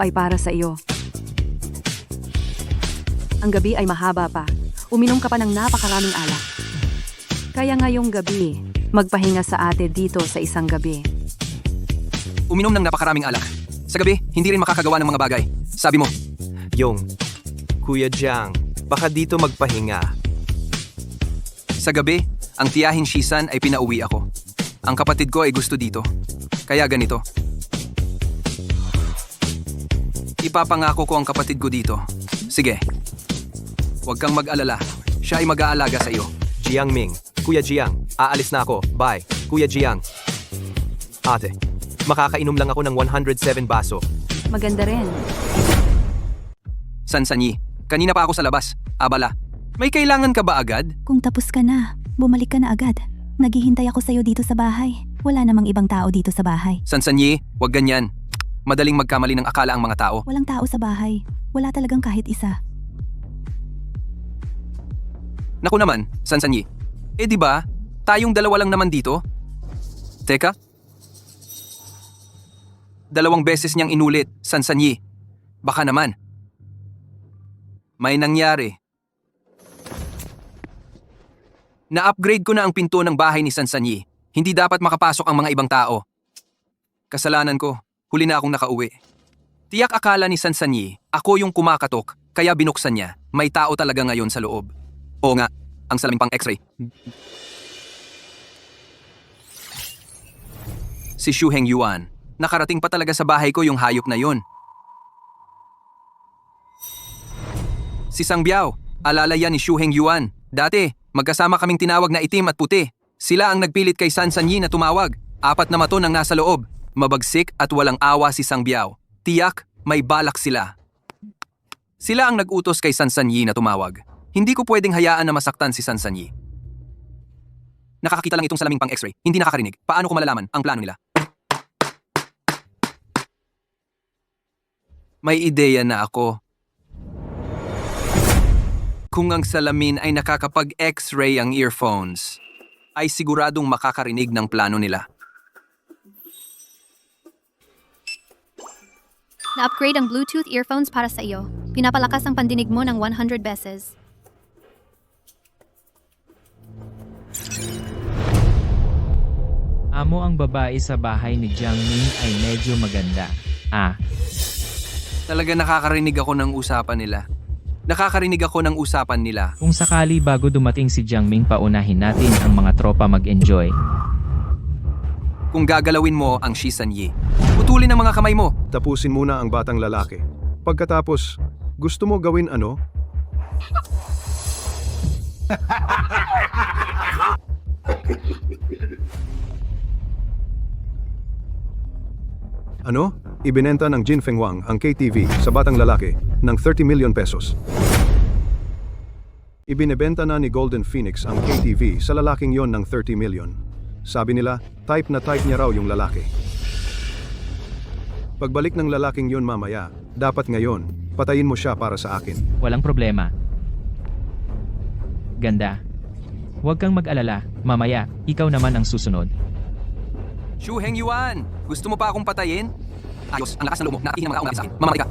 ay para sa iyo. Ang gabi ay mahaba pa. Uminom ka pa ng napakaraming alak. Kaya ngayong gabi, magpahinga sa ate dito sa isang gabi. Uminom ng napakaraming alak. Sa gabi, hindi rin makakagawa ng mga bagay. Sabi mo, Yung, Kuya Jiang, baka dito magpahinga. sa gabi, ang tiyahin Shisan ay pinauwi ako. Ang kapatid ko ay gusto dito. Kaya ganito. Ipapangako ko ang kapatid ko dito. Sige. Huwag kang mag-alala. Siya ay mag-aalaga sa iyo. Jiangming, Kuya Jiang, aalis na ako. Bye, Kuya Jiang. Ate, makakainom lang ako ng 107 baso. Maganda rin. Sansanyi, kanina pa ako sa labas. Abala. May kailangan ka ba agad? Kung tapos ka na, bumalik ka na agad. Naghihintay ako sa'yo dito sa bahay. Wala namang ibang tao dito sa bahay. Sansanyi, huwag ganyan. Madaling magkamali ng akala ang mga tao. Walang tao sa bahay. Wala talagang kahit isa. Naku naman, Sansanyi. Eh di ba, tayong dalawa lang naman dito? Teka. 2 beses niyang inulit, Sansanyi. Baka naman. May nangyari. Na-upgrade ko na ang pinto ng bahay ni Sansanyi. Hindi dapat makapasok ang mga ibang tao. Kasalanan ko, huli na akong nakauwi. Tiyak akala ni Sansanyi, ako yung kumakatok, kaya binuksan niya. May tao talaga ngayon sa loob. Oo nga, ang salamin pang x-ray. Si Xu Hengyuan. Nakarating pa talaga sa bahay ko yung hayop na yon. Si Sang Biao, alala yan ni Xu Hengyuan. Dati, magkasama kaming tinawag na itim at puti. Sila ang nagpilit kay Sansanyi na tumawag. 4 na maton ang nasa loob. Mabagsik at walang awa si Sang Biao. Tiyak, may balak sila. Sila ang nag-utos kay Sansanyi na tumawag. Hindi ko pwedeng hayaan na masaktan si Sansanyi. Nakakakita lang itong salaming pang x-ray. Hindi nakakarinig. Paano ko malalaman ang plano nila? May ideya na ako. Kung ang salamin ay nakakapag-x-ray ang earphones, ay siguradong makakarinig ng plano nila. Na-upgrade ang Bluetooth earphones para sa iyo. Pinapalakas ang pandinig mo ng 100 beses. Amo, ang babae sa bahay ni Jiang Ming ay medyo maganda. Talaga nakakarinig ako ng usapan nila. Kung sakali bago dumating si Jiang Ming, paunahin natin ang mga tropa mag-enjoy. Kung gagalawin mo ang Shisanyi, putulin ang mga kamay mo. Tapusin muna ang batang lalaki. Pagkatapos, gusto mo gawin ano? Ano? Ibinenta ng Jin Fenghuang ang KTV sa batang lalaki ng 30 million pesos. Ibinebenta na ni Golden Phoenix ang KTV sa lalaking yon ng 30 million. Sabi nila, type na type niya raw yung lalaki. Pagbalik ng lalaking yon mamaya, dapat ngayon, patayin mo siya para sa akin. Walang problema. Ganda. Huwag kang mag-alala, mamaya, ikaw naman ang susunod. Shu Hengyuan, gusto mo pa akong patayin? Ayos, ang lakas ng loob mo, nakatihin ang mga kaunang sa akin. Mamamatay ka.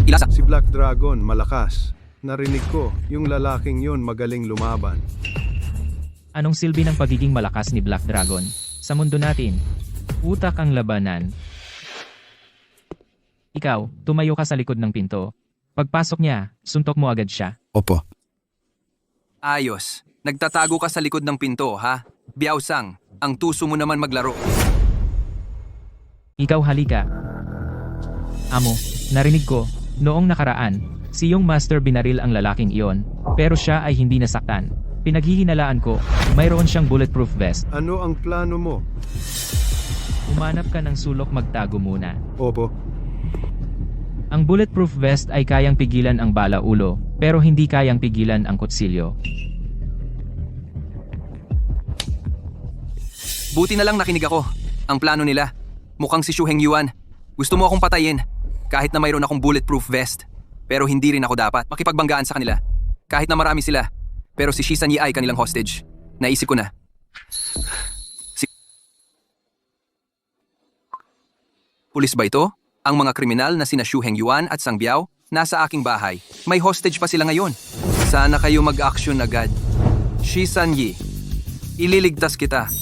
Ilasa. Si Black Dragon, malakas. Narinig ko, yung lalaking yon magaling lumaban. Anong silbi ng pagiging malakas ni Black Dragon? Sa mundo natin, utak ang labanan. Ikaw, tumayo ka sa likod ng pinto. Pagpasok niya, suntok mo agad siya. Opo. Ayos, nagtatago ka sa likod ng pinto, ha? Biaosang, ang tuso mo naman maglaro. Ikaw, halika. Amo, narinig ko, noong nakaraan, si yung master binaril ang lalaking iyon, pero siya ay hindi nasaktan. Pinaghihinalaan ko, mayroon siyang bulletproof vest. Ano ang plano mo? Umanap ka ng sulok, magtago muna. Opo. Ang bulletproof vest ay kayang pigilan ang bala ulo, pero hindi kayang pigilan ang kutsilyo. Buti na lang nakinig ako. Ang plano nila, mukhang si Shu Hengyuan. Gusto mo akong patayin, kahit na mayroon akong bulletproof vest. Pero hindi rin ako dapat makipagbanggaan sa kanila. Kahit na marami sila, pero si Shisanyi ay kanilang hostage. Naisip ko na. Pulis ba ito? Ang mga kriminal na sina Shu Hengyuan at Sang Biao nasa aking bahay. May hostage pa sila ngayon. Sana kayo mag-action agad. Shisanyi, ililigtas kita.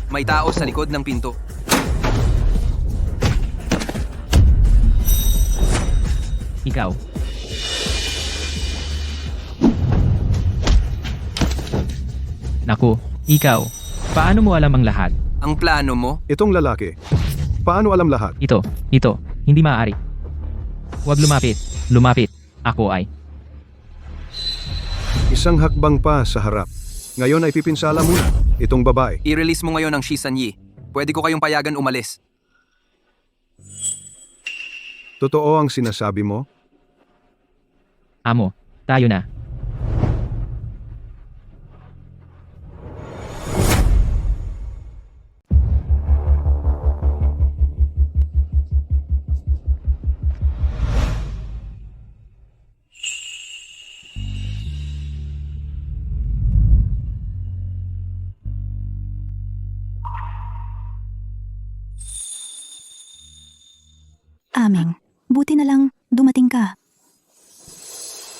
May tao sa likod ng pinto. Ikaw. Naku, ikaw. Paano mo alam ang lahat? Ang plano mo? Itong lalaki. Paano alam lahat? Ito. Hindi maaari. Huwag lumapit. Lumapit. Ako ay. Isang hakbang pa sa harap. Ngayon ay pipinsala muna. Itong babae. I-release mo ngayon ang Shisanyi. Pwede ko kayong payagan umalis. Totoo ang sinasabi mo? Amo, tayo na. Aming, buti na lang dumating ka.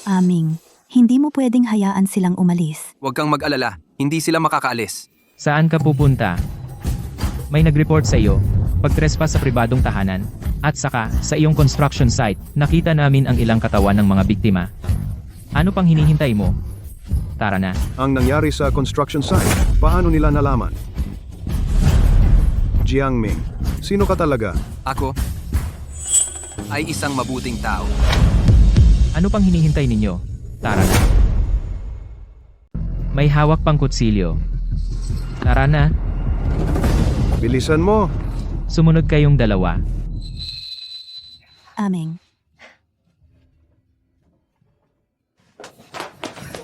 Aming, hindi mo pwedeng hayaan silang umalis. Huwag kang mag-alala. Hindi sila makakaalis. Saan ka pupunta? May nag-report sa iyo, pag-trespass sa pribadong tahanan, at saka sa iyong construction site, nakita namin ang ilang katawan ng mga biktima. Ano pang hinihintay mo? Tara na. Ang nangyari sa construction site, paano nila nalaman? Jiang Ming, sino ka talaga? Ako ay isang mabuting tao. Ano pang hinihintay ninyo? Tara na. May hawak pang kutsilyo. Tara na. Bilisan mo. Sumunod kayong dalawa. Aming,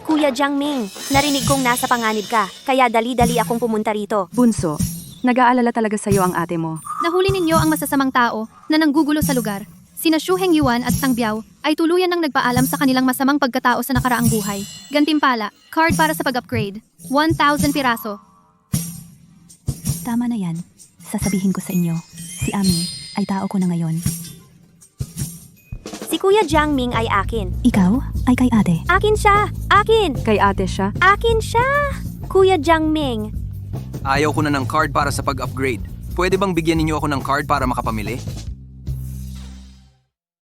Kuya Jiang Ming, narinig kong nasa panganib ka, kaya dali-dali akong pumunta rito. Bunso, nag-aalala talaga sa'yo ang ate mo. Nahuli ninyo ang masasamang tao na nanggugulo sa lugar. Sina Shu Hengyuan at Sang Biao ay tuluyan nang nagpaalam sa kanilang masamang pagkatao sa nakaraang buhay. Gantimpala, card para sa pag-upgrade. 1,000 piraso. tama na yan. Sasabihin ko sa inyo, si Aming ay tao ko na ngayon. Si Kuya Jiangming ay akin. Ikaw ay kay ate. Akin siya! Akin! Kay ate siya. Akin siya! Kuya Jiangming. Ayaw ko na ng card para sa pag-upgrade. Pwede bang bigyan ninyo ako ng card para makapamili?